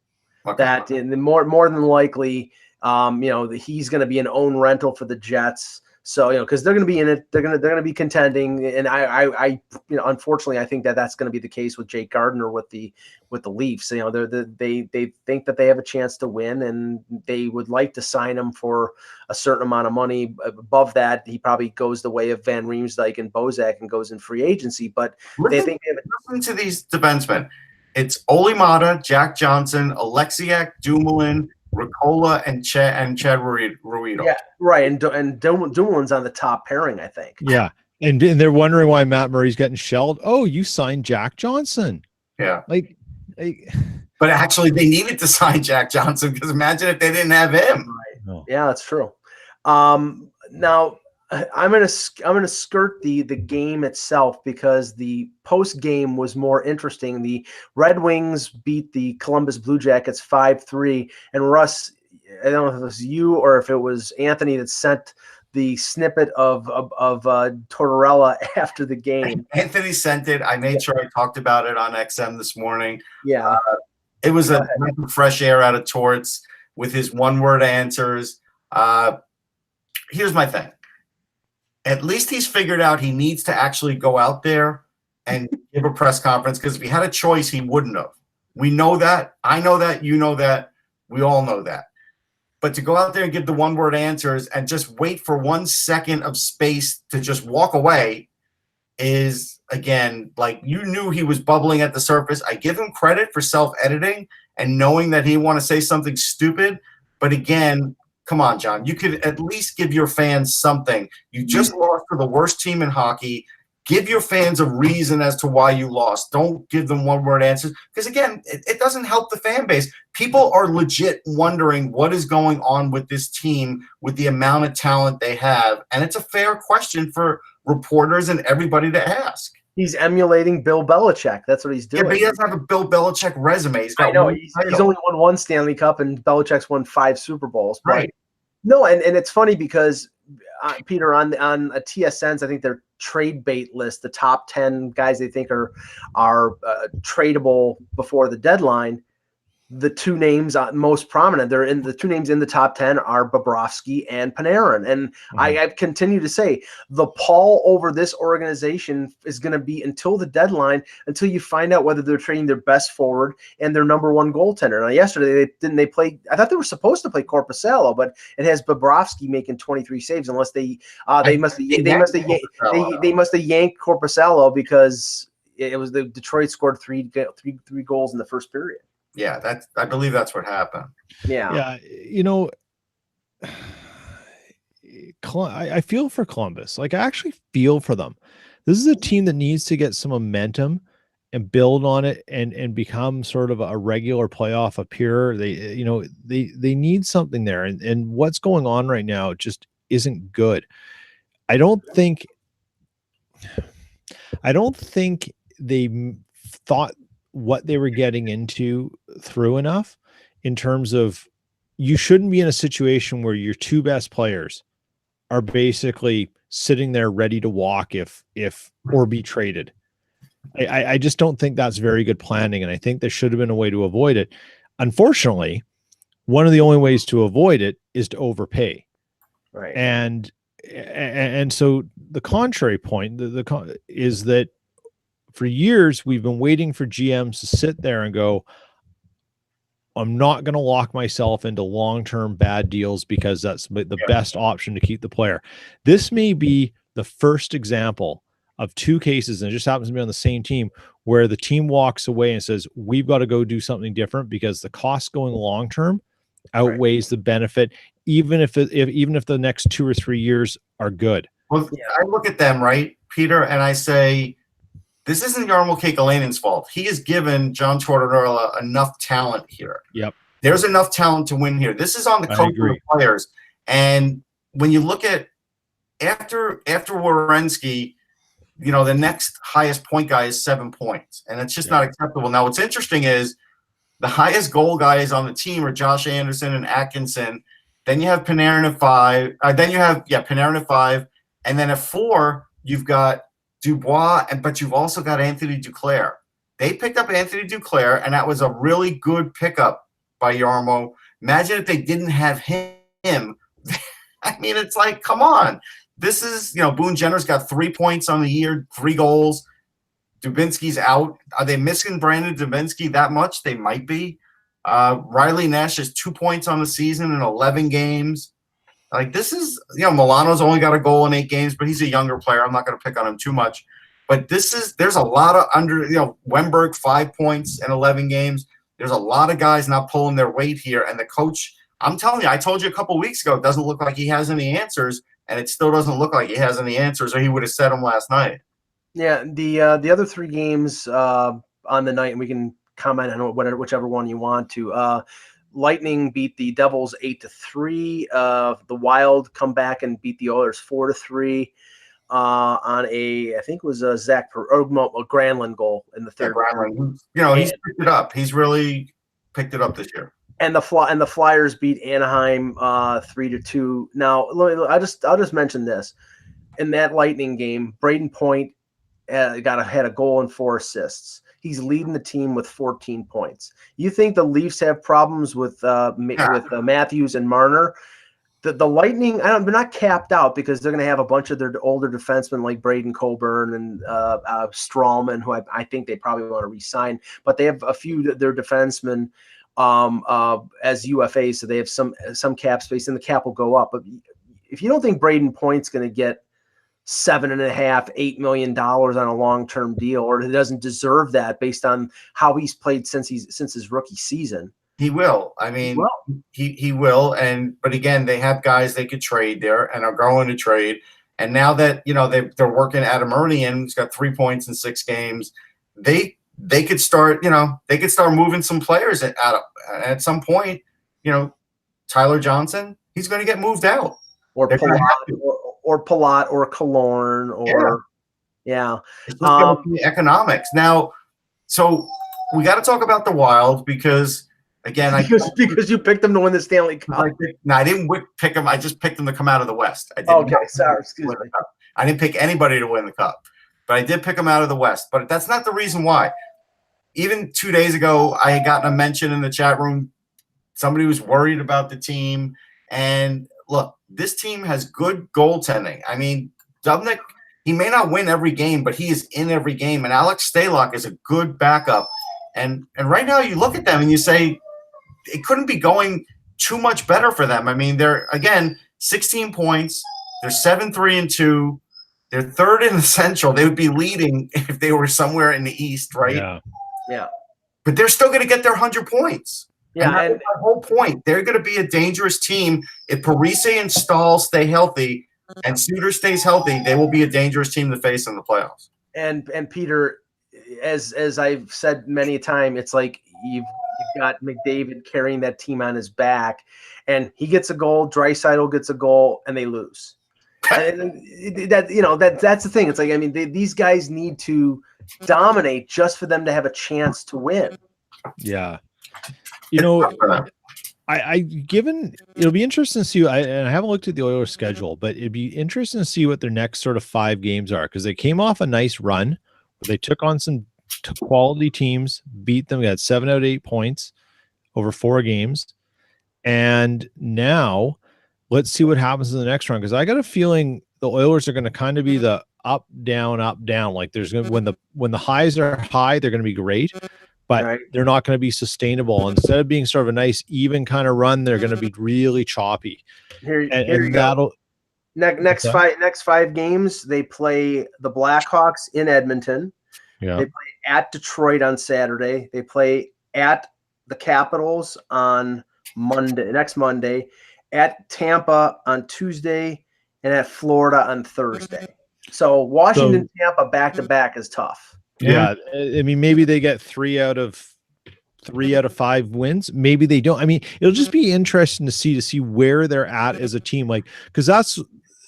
Okay. That more than likely, he's going to be an own rental for the Jets. So because they're going to be in it, they're going to be contending, and I unfortunately I think that's going to be the case with Jake Gardiner with the Leafs. They think that they have a chance to win, and they would like to sign him for a certain amount of money. Above that, he probably goes the way of Van Riemsdyk and Bozak and goes in free agency. But they think they have listen to these defensemen. It's Ole Mata, Jack Johnson, Alexiak, Dumoulin, Ricola, and Chad Ruido. Yeah, right. And Dumoulin's on the top pairing, I think. Yeah. And they're wondering why Matt Murray's getting shelled. Oh, you signed Jack Johnson. Yeah. But actually they needed to sign Jack Johnson, because imagine if they didn't have him. Right. Oh. Yeah, that's true. Now I'm gonna skirt the game itself, because the post game was more interesting. The Red Wings beat the Columbus Blue Jackets 5-3, and Russ, I don't know if it was you or if it was Anthony that sent the snippet of Tortorella after the game. Anthony sent it. I made sure I talked about it on XM this morning. Yeah, it was a fresh air out of Torts with his one-word answers. Here's my thing. At least he's figured out he needs to actually go out there and give a press conference, because if he had a choice, he wouldn't have. We know that. I know that. You know that. We all know that. But to go out there and give the one-word answers and just wait for 1 second of space to just walk away is, again, like, you knew he was bubbling at the surface. I give him credit for self-editing and knowing that he want to say something stupid. But again, come on, John. You could at least give your fans something. You just lost to the worst team in hockey. Give your fans a reason as to why you lost. Don't give them one-word answers, because, again, it doesn't help the fan base. People are legit wondering what is going on with this team with the amount of talent they have, and it's a fair question for reporters and everybody to ask. He's emulating Bill Belichick. That's what he's doing. Yeah, but he doesn't have a Bill Belichick resume. He's got he's only won 1 Stanley Cup, and Belichick's won 5 Super Bowls. Right. No, and it's funny because, Peter, on a TSN's, I think their trade bait list, the top 10 guys they think are tradable before the deadline, the two names most prominent. They're in the two names in the top 10 are Bobrovsky and Panarin. And I continue to say the pall over this organization is going to be until the deadline, until you find out whether they're trading their best forward and their number one goaltender. Now, yesterday they play. I thought they were supposed to play Korpisalo, but it has Bobrovsky making 23 saves unless they must have yanked Korpisalo because it was the Detroit scored three goals in the first period. Yeah, I believe that's what happened. Yeah. I feel for Columbus. Like, I actually feel for them. This is a team that needs to get some momentum and build on it and become sort of a regular playoff appearer. They need something there. And what's going on right now just isn't good. I don't think they thought what they were getting into through enough in terms of you shouldn't be in a situation where your two best players are basically sitting there ready to walk or be traded. I just don't think that's very good planning. And I think there should have been a way to avoid it. Unfortunately, one of the only ways to avoid it is to overpay. Right. And so the contrary point is that for years, we've been waiting for GMs to sit there and go, I'm not going to lock myself into long-term bad deals because that's the best option to keep the player. This may be the first example of two cases, and it just happens to be on the same team, where the team walks away and says, we've got to go do something different because the cost going long-term outweighs the benefit, even if the next 2 or 3 years are good. Well, I look at them, right, Peter, and I say, this isn't Jarmo Kekalainen's fault. He has given John Tortorella enough talent here. Yep. There's enough talent to win here. This is on the coach of the players. And when you look at after Werenski, the next highest point guy is 7 points. And it's just not acceptable. Now, what's interesting is the highest goal guys on the team are Josh Anderson and Atkinson. Then you have Panarin at 5. Panarin at 5. And then at 4, you've got Dubois, but you've also got Anthony Duclair. They picked up Anthony Duclair, and that was a really good pickup by Jarmo. Imagine if they didn't have him. I mean, it's like, come on. This is, Boone Jenner's got 3 points on the year, 3 goals. Dubinsky's out. Are they missing Brandon Dubinsky that much? They might be. Riley Nash has 2 points on the season in 11 games. Like, this is, Milano's only got a goal in 8 games, but he's a younger player. I'm not going to pick on him too much. But there's a lot of Wemberg, 5 points in 11 games. There's a lot of guys not pulling their weight here. And the coach, I'm telling you, I told you a couple of weeks ago, it doesn't look like he has any answers. And it still doesn't look like he has any answers, or he would have said them last night. Yeah, the other 3 games on the night, and we can comment on whichever one you want to. Lightning beat the Devils 8-3. The Wild come back and beat the Oilers 4-3 on I think it was a Granlund goal in the third. He's picked it up. He's really picked it up this year. And the Flyers beat Anaheim 3-2. Now, I'll just mention this. In that Lightning game, Braden Point had a goal and 4 assists. He's leading the team with 14 points. You think the Leafs have problems with Matthews and Marner? The Lightning, they're not capped out because they're going to have a bunch of their older defensemen like Braden Coburn and Strawman, who I think they probably want to re-sign. But they have a few of their defensemen as UFAs, so they have some cap space, and the cap will go up. But if you don't think Braden Point's going to get $7.5–8 million on a long-term deal, or he doesn't deserve that based on how he's played since his rookie season, he will. I mean, he will. But again, they have guys they could trade there and are going to trade. And now that they're working Adam Ernie in, who's got 3 points in 6 games, they could start moving some players at some point. Tyler Johnson, he's going to get moved out, or Palat or Killorn or economics. Now, so we got to talk about the Wild because because you picked them to win the Stanley Cup. I didn't pick them. I just picked them to come out of the West. Sorry, excuse me. I didn't pick anybody to win the Cup, but I did pick them out of the West. But that's not the reason why. even 2 days ago, I had gotten a mention in the chat room. Somebody was worried about the team. And look, this team has good goaltending. I mean, Dubnyk, he may not win every game, but he is in every game. And Alex Stalock is a good backup. And right now you look at them and you say it couldn't be going too much better for them. I mean, they're, again, 16 points. They're 7-3-2. They're third in the Central. They would be leading if they were somewhere in the East, right? Yeah. But they're still going to get their 100 points. Yeah, and that's the whole point. They're going to be a dangerous team. If Parise and Stahl stay healthy and Suter stays healthy, they will be a dangerous team to face in the playoffs. And Peter, as I've said many a time, it's like you've got McDavid carrying that team on his back, and he gets a goal, Draisaitl gets a goal, and they lose. And that's the thing. It's like, I mean, these guys need to dominate just for them to have a chance to win. Yeah. You know, it'll be interesting to see. I haven't looked at the Oilers schedule, but it'd be interesting to see what their next sort of 5 games are, because they came off a nice run where they took on some quality teams, beat them, got 7 out of 8 points over 4 games, and now let's see what happens in the next round, because I got a feeling the Oilers are going to kind of be the up down. Like there's going to, when the highs are high, they're going to be great. But they're not going to be sustainable. Instead of being sort of a nice, even kind of run, they're going to be really choppy. Here that'll next 5 games. They play the Blackhawks in Edmonton. Yeah. They play at Detroit on Saturday. They play at the Capitals on next Monday, at Tampa on Tuesday, and at Florida on Thursday. So Washington, Tampa back to back is tough. Yeah, I mean, maybe they get 3 out of 5 wins. Maybe they don't. I mean, it'll just be interesting to see where they're at as a team, like, because that's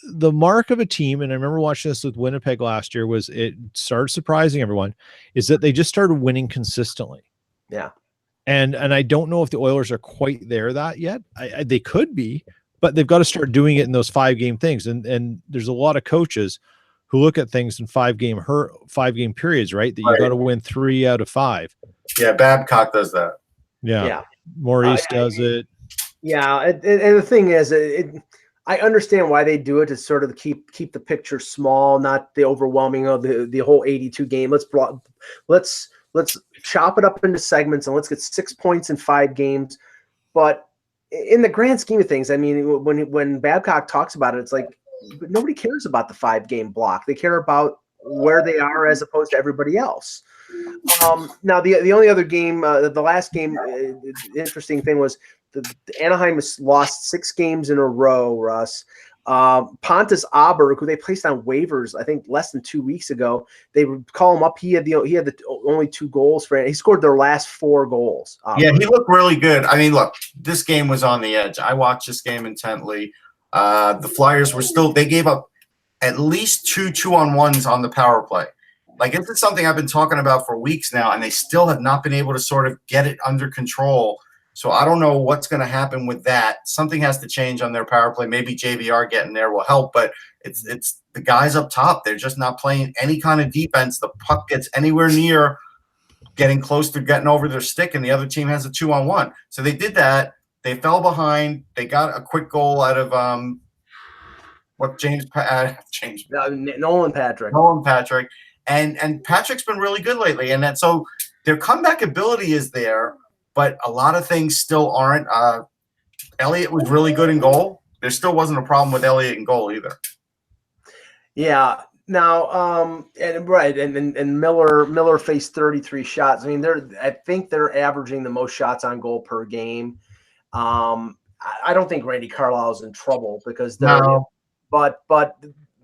the mark of a team. And I remember watching this with Winnipeg last year. Was it started surprising everyone? Is that they just started winning consistently? Yeah, and I don't know if the Oilers are quite there that yet. They could be, but they've got to start doing it in those 5-game things. And there's a lot of coaches who look at things in 5-game periods, right? That you got to win 3 out of 5. Yeah, Babcock does that. Yeah. Maurice does it. Yeah, and the thing is, I understand why they do it, to sort of keep the picture small, not the overwhelming of the whole 82 game. Let's chop it up into segments and let's get 6 points in 5 games. But in the grand scheme of things, I mean, when Babcock talks about it, it's like, but nobody cares about the 5-game block. They care about where they are as opposed to everybody else. Now, the only other game, the last game, the interesting thing was the Anaheim has lost 6 games in a row, Russ. Pontus Aberg, who they placed on waivers, I think less than 2 weeks ago, they would call him up. He had the only 2 goals for it. He scored their last 4 goals. Yeah, he looked really good. I mean, look, this game was on the edge. I watched this game intently. The Flyers they gave up at least 2 2-on-1s on the power play. Like, this is something I've been talking about for weeks now, and they still have not been able to sort of get it under control. So I don't know what's going to happen with that. Something has to change on their power play. Maybe JVR getting there will help, but it's the guys up top. They're just not playing any kind of defense. The puck gets anywhere near getting close to getting over their stick, and the other team has a 2-on-1. So they did that. They fell behind. They got a quick goal out of Nolan Patrick. And Patrick's been really good lately. And so their comeback ability is there, but a lot of things still aren't. Elliott was really good in goal. There still wasn't a problem with Elliott in goal either. Yeah. Now, and Miller faced 33 shots. I mean, I think they're averaging the most shots on goal per game. I don't think Randy Carlisle's in trouble because but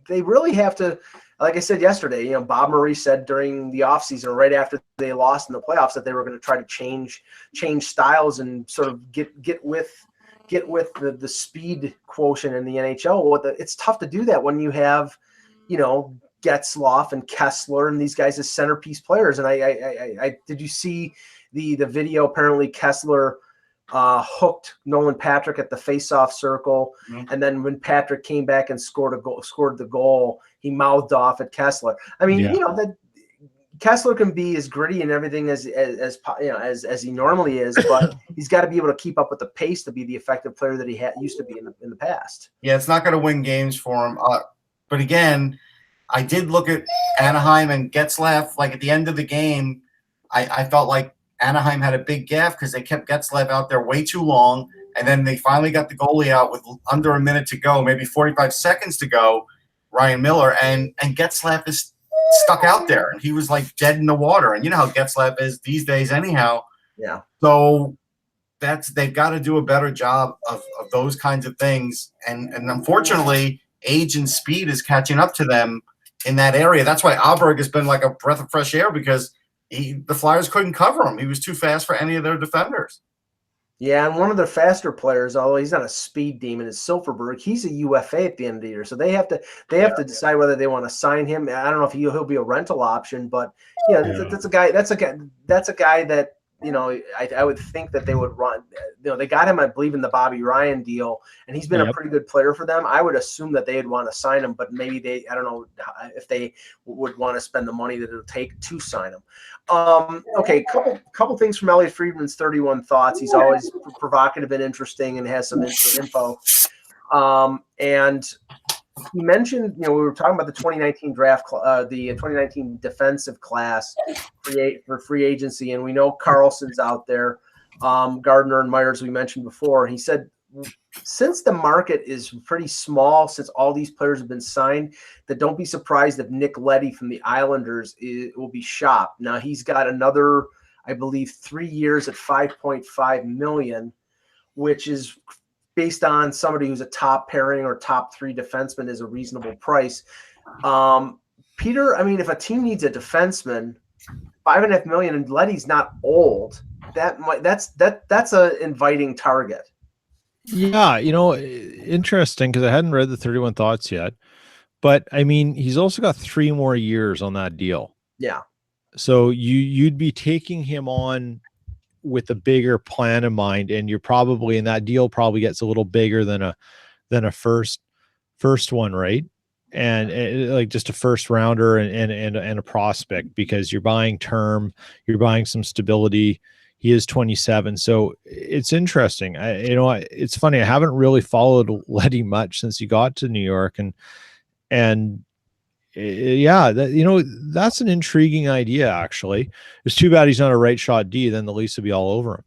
they really have to, like I said yesterday, Bob Murray said during the offseason, right after they lost in the playoffs, that they were going to try to change styles and sort of get with the speed quotient in the NHL. It's tough to do that when you have, Getzlaf and Kessler and these guys as centerpiece players. And I did you see the video? Apparently Kessler hooked Nolan Patrick at the faceoff circle, and then when Patrick came back and scored the goal, he mouthed off at Kessler. I mean, that Kessler can be as gritty and everything as he normally is, but he's got to be able to keep up with the pace to be the effective player that he used to be in the past. Yeah, it's not going to win games for him. But again, I did look at Anaheim and Getzlaf. Like at the end of the game, I felt like Anaheim had a big gaffe because they kept Getzlaf out there way too long, and then they finally got the goalie out with under a minute to go, maybe 45 seconds to go, Ryan Miller, and Getzlaf is stuck out there, and he was like dead in the water. And you know how Getzlaf is these days anyhow. Yeah. So they've got to do a better job of those kinds of things. And unfortunately, age and speed is catching up to them in that area. That's why Alberg has been like a breath of fresh air because the Flyers couldn't cover him. He was too fast for any of their defenders. Yeah, and one of their faster players, although he's not a speed demon, is Silfverberg. He's a UFA at the end of the year, so they have to decide whether they want to sign him. I don't know if he'll be a rental option, but that's a guy that I would think that they would run. They got him, I believe, in the Bobby Ryan deal, and he's been a pretty good player for them. I would assume that they'd want to sign him, but maybe I don't know if they would want to spend the money that it'll take to sign him. Okay, couple things from Elliot Friedman's 31 Thoughts. He's always provocative and interesting and has some info. And he mentioned, we were talking about the 2019 draft, the 2019 defensive class for free agency, and we know Carlson's out there, Gardner and Myers we mentioned before. He said, since the market is pretty small, since all these players have been signed, that don't be surprised if Nick Leddy from the Islanders will be shopped. Now he's got another, I believe, 3 years at $5.5 million, which is based on somebody who's a top pairing or top three defenseman is a reasonable price. Peter, I mean, if a team needs a defenseman, $5.5 million, and Leddy's not old, that's an inviting target. Yeah, interesting because I hadn't read the 31 Thoughts yet, but I mean, he's also got 3 more years on that deal. Yeah. So you'd be taking him on with a bigger plan in mind, and you're probably, and that deal probably gets a little bigger than a first one, right? And like just a first rounder and a prospect, because you're buying term, you're buying some stability. He is 27. So it's interesting. It's funny. I haven't really followed Leddy much since he got to New York, and that's an intriguing idea, actually. It's too bad he's not a right shot D, then the Leafs would be all over him.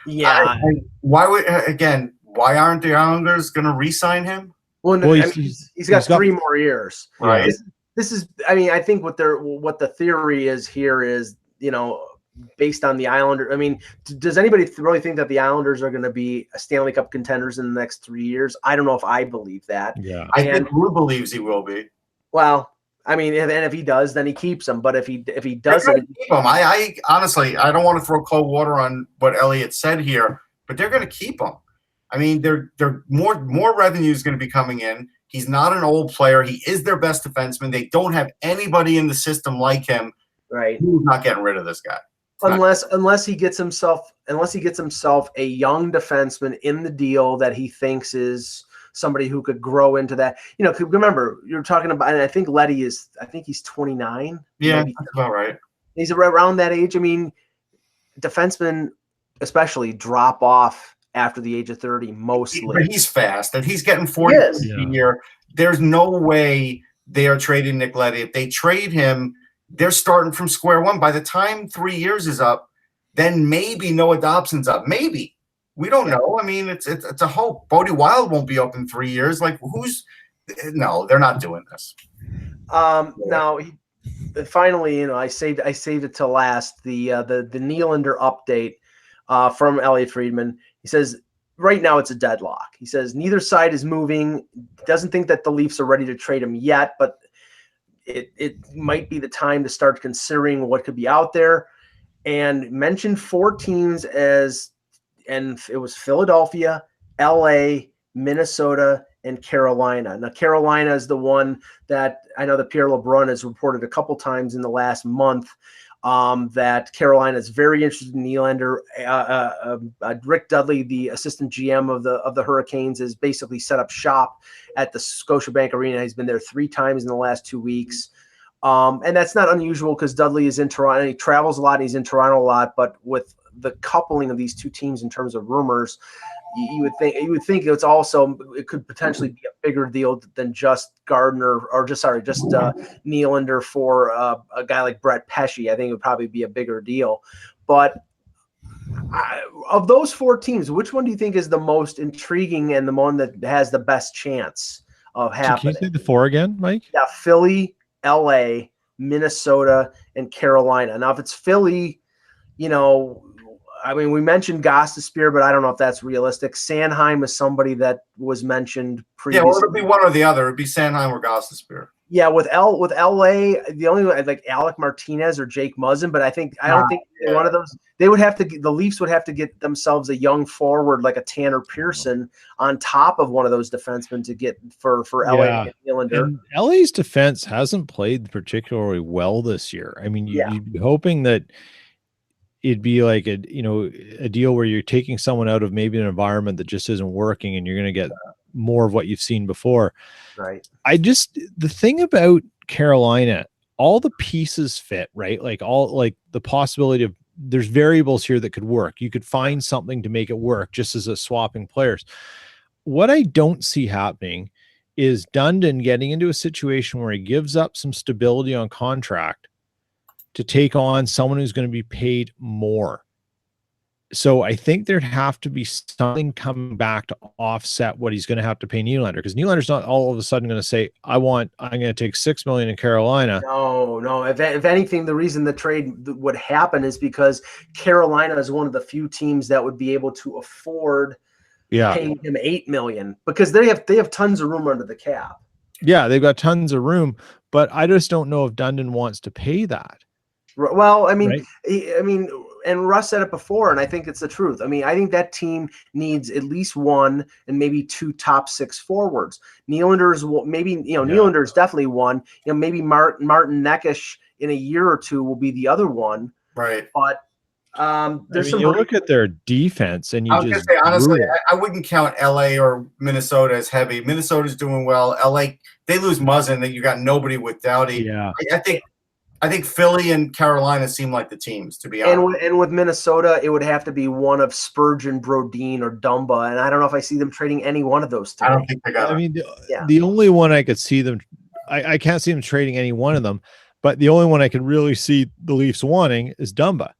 Yeah. Why aren't the Islanders going to re-sign him? Well, he's got 3 more years. Right. This is, I mean, I think what the theory is here is, based on the Islanders. I mean, does anybody really think that the Islanders are going to be a Stanley Cup contenders in the next 3 years? I don't know if I believe that. Yeah. I think Lou believes he will be. Well, I mean, and if he does, then he keeps him. But if he doesn't, keep him. I honestly, I don't want to throw cold water on what Elliot said here, but they're going to keep him. I mean, they're more revenue is going to be coming in. He's not an old player. He is their best defenseman. They don't have anybody in the system like him. Right. Who's not getting rid of this guy? Unless he gets himself a young defenseman in the deal that he thinks is somebody who could grow into that. Remember, you're talking about, and I think Leddy he's 29. Yeah, that's about right. He's around that age. I mean, defensemen especially drop off after the age of 30 mostly. But he's fast, and he's getting 40 a year. There's no way they are trading Nick Leddy. If they trade him, they're starting from square one. By the time 3 years is up, then maybe Noah Dobson's up. Maybe. We don't know. I mean, it's a hope. Bodie Wild won't be up in 3 years. Like, no, they're not doing this. Now, finally, I saved it to last. The Nylander update from Elliot Friedman. He says, right now it's a deadlock. He says neither side is moving. Doesn't think that the Leafs are ready to trade him yet, but it might be the time to start considering what could be out there, and mentioned 4 teams and it was Philadelphia, LA, Minnesota, and Carolina. Now, Carolina is the one that I know that Pierre LeBrun has reported a couple times in the last month that Carolina is very interested in Nylander. Rick Dudley, the assistant GM of the Hurricanes, has basically set up shop at the Scotiabank Arena. He's been there 3 times in the last 2 weeks. And that's not unusual because Dudley is in Toronto and he travels a lot and he's in Toronto a lot. But with the coupling of these two teams in terms of rumors, you would think it could potentially be a bigger deal than just Gardner or just Nylander for a guy like Brett Pesce. I think it would probably be a bigger deal. But of those four teams, which one do you think is the most intriguing and the one that has the best chance of happening? Can you say the four again, Mike? Yeah, Philly, LA, Minnesota, and Carolina. Now, if it's Philly, we mentioned Gostisbehere, but I don't know if that's realistic. Sanheim is somebody that was mentioned previously. Yeah, well, it'll be one or the other. It'd be Sanheim or Gostisbehere. Yeah, with LA, the only like Alec Martinez or Jake Muzzin, but I don't think one of those. The Leafs would have to get themselves a young forward like a Tanner Pearson on top of one of those defensemen to get for LA and Nylander. And LA's defense hasn't played particularly well this year. I mean, you'd be hoping that it'd be like a deal where you're taking someone out of maybe an environment that just isn't working and you're going to get more of what you've seen before. Right. The thing about Carolina, all the pieces fit, right? Like the possibility of there's variables here that could work. You could find something to make it work just as a swapping players. What I don't see happening is Dundon getting into a situation where he gives up some stability on contract to take on someone who's going to be paid more. So I think there'd have to be something coming back to offset what he's going to have to pay Nylander, because Nylander's not all of a sudden going to say, I'm going to take $6 million in Carolina. No. If anything, the reason the trade would happen is because Carolina is one of the few teams that would be able to afford paying him $8 million, because they have tons of room under the cap. Yeah, they've got tons of room, but I just don't know if Dundon wants to pay that. Well, right? And Russ said it before, and I think it's the truth. I mean, I think that team needs at least one and maybe two top six forwards. Nylander's Nylander's definitely one. Maybe Martin Neckish in a year or two will be the other one. Right. But you look at their defense, and I was going to say, honestly, I wouldn't count LA or Minnesota as heavy. Minnesota's doing well. LA, they lose Muzzin, that you got nobody with Doughty. Yeah. I think Philly and Carolina seem like the teams, to be honest. And with Minnesota, it would have to be one of Spurgeon, Brodin, or Dumba, and I don't know if I see them trading any one of those three. I don't think they got it. The only one I could see them, I can't see them trading any one of them, but the only one I could really see the Leafs wanting is Dumba.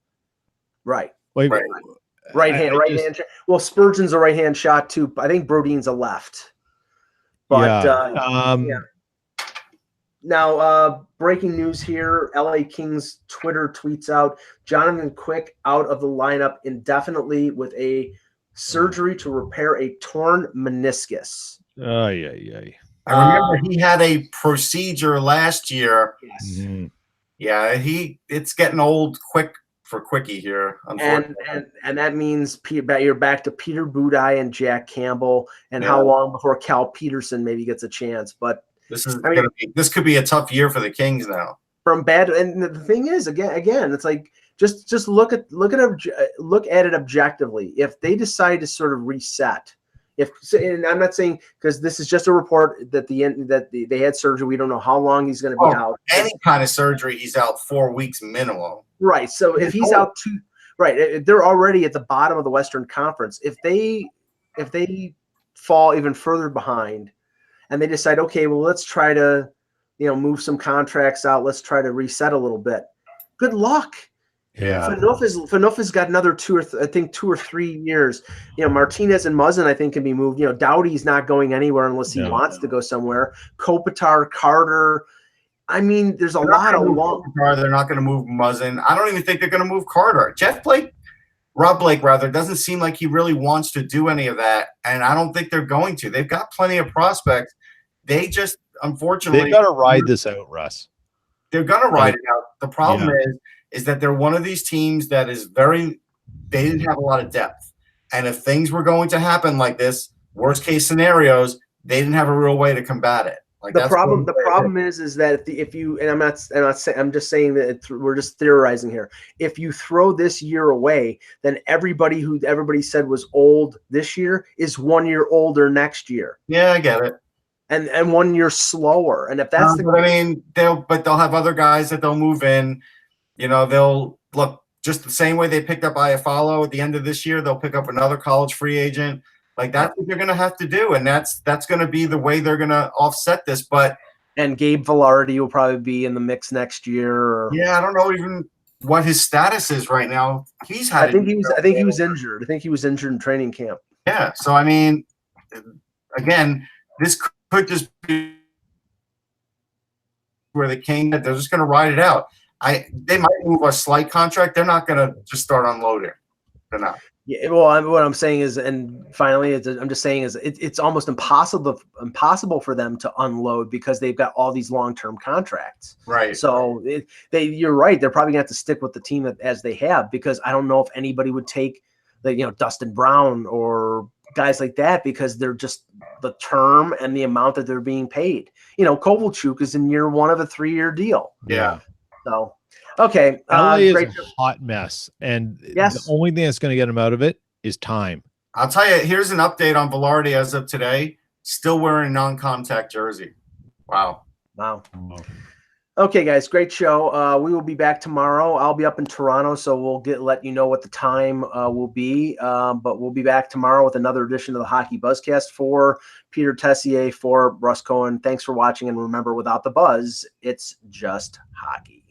Right. Right hand. Well, Spurgeon's a right hand shot too. I think Brodin's a left. But Now, breaking news here, LA Kings Twitter tweets out, Jonathan Quick out of the lineup indefinitely with a surgery to repair a torn meniscus. I remember he had a procedure last year. Yes. Mm-hmm. Yeah, it's getting old quick for Quickie here, unfortunately. And that means you're back to Peter Budaj and Jack Campbell, and how long before Cal Peterson maybe gets a chance. But this could be a tough year for the Kings now. And the thing is, again, it's like just look at it objectively. If they decide to sort of reset, and I'm not saying, because this is just a report that they had surgery. We don't know how long he's going to be out. Any kind of surgery, he's out 4 weeks minimum. Right. So if he's out they're already at the bottom of the Western Conference. If they fall even further behind, and they decide, okay, well, let's try to, move some contracts out. Let's try to reset a little bit. Good luck. Yeah. Phaneuf has got another 2 or 3 years. Martinez and Muzzin, I think, can be moved. Doughty's not going anywhere unless he wants to go somewhere. Kopitar, Carter. I mean, there's a lot of long. They're not going to move Muzzin. I don't even think they're going to move Carter. Rob Blake, doesn't seem like he really wants to do any of that, and I don't think they're going to. They've got plenty of prospects. They just, unfortunately, they've got to ride this out, Russ. They're going to ride it out. The problem is that they're one of these teams that is they didn't have a lot of depth, and if things were going to happen like this, worst case scenarios, they didn't have a real way to combat it. The problem is that if you and I'm just saying that we're just theorizing here. If you throw this year away, then everybody said was old this year is 1 year older next year. Yeah, I get it. and 1 year slower. And if that's but I mean, they'll have other guys that they'll move in. You know, they'll look just the same way they picked up Iafallo at the end of this year. They'll pick up another college free agent. Like that's what they're going to have to do, and that's going to be the way they're going to offset this. But and Gabe Velarde will probably be in the mix next year. Yeah, I don't know even what his status is right now. He's had. I think he was injured. I think he was injured in training camp. Yeah. So I mean, again, this could just be where the King. They're just going to ride it out. They might move a slight contract. They're not going to just start unloading. They're not. Yeah, well, what I'm saying is, and finally, I'm just saying is, it's almost impossible for them to unload because they've got all these long-term contracts. Right. So you're right. They're probably going to have to stick with the team as they have, because I don't know if anybody would take Dustin Brown or guys like that, because they're just the term and the amount that they're being paid. Kovalchuk is in year 1 of a 3-year deal. Yeah. So. Okay. LA is a hot mess, and yes, the only thing that's going to get him out of it is time. I'll tell you, here's an update on Velarde as of today. Still wearing a non-contact jersey. Wow. Okay, guys, great show. We will be back tomorrow. I'll be up in Toronto, so we'll let you know what the time will be. But we'll be back tomorrow with another edition of the Hockey Buzzcast. For Peter Tessier, for Russ Cohen, thanks for watching, and remember, without the buzz, it's just hockey.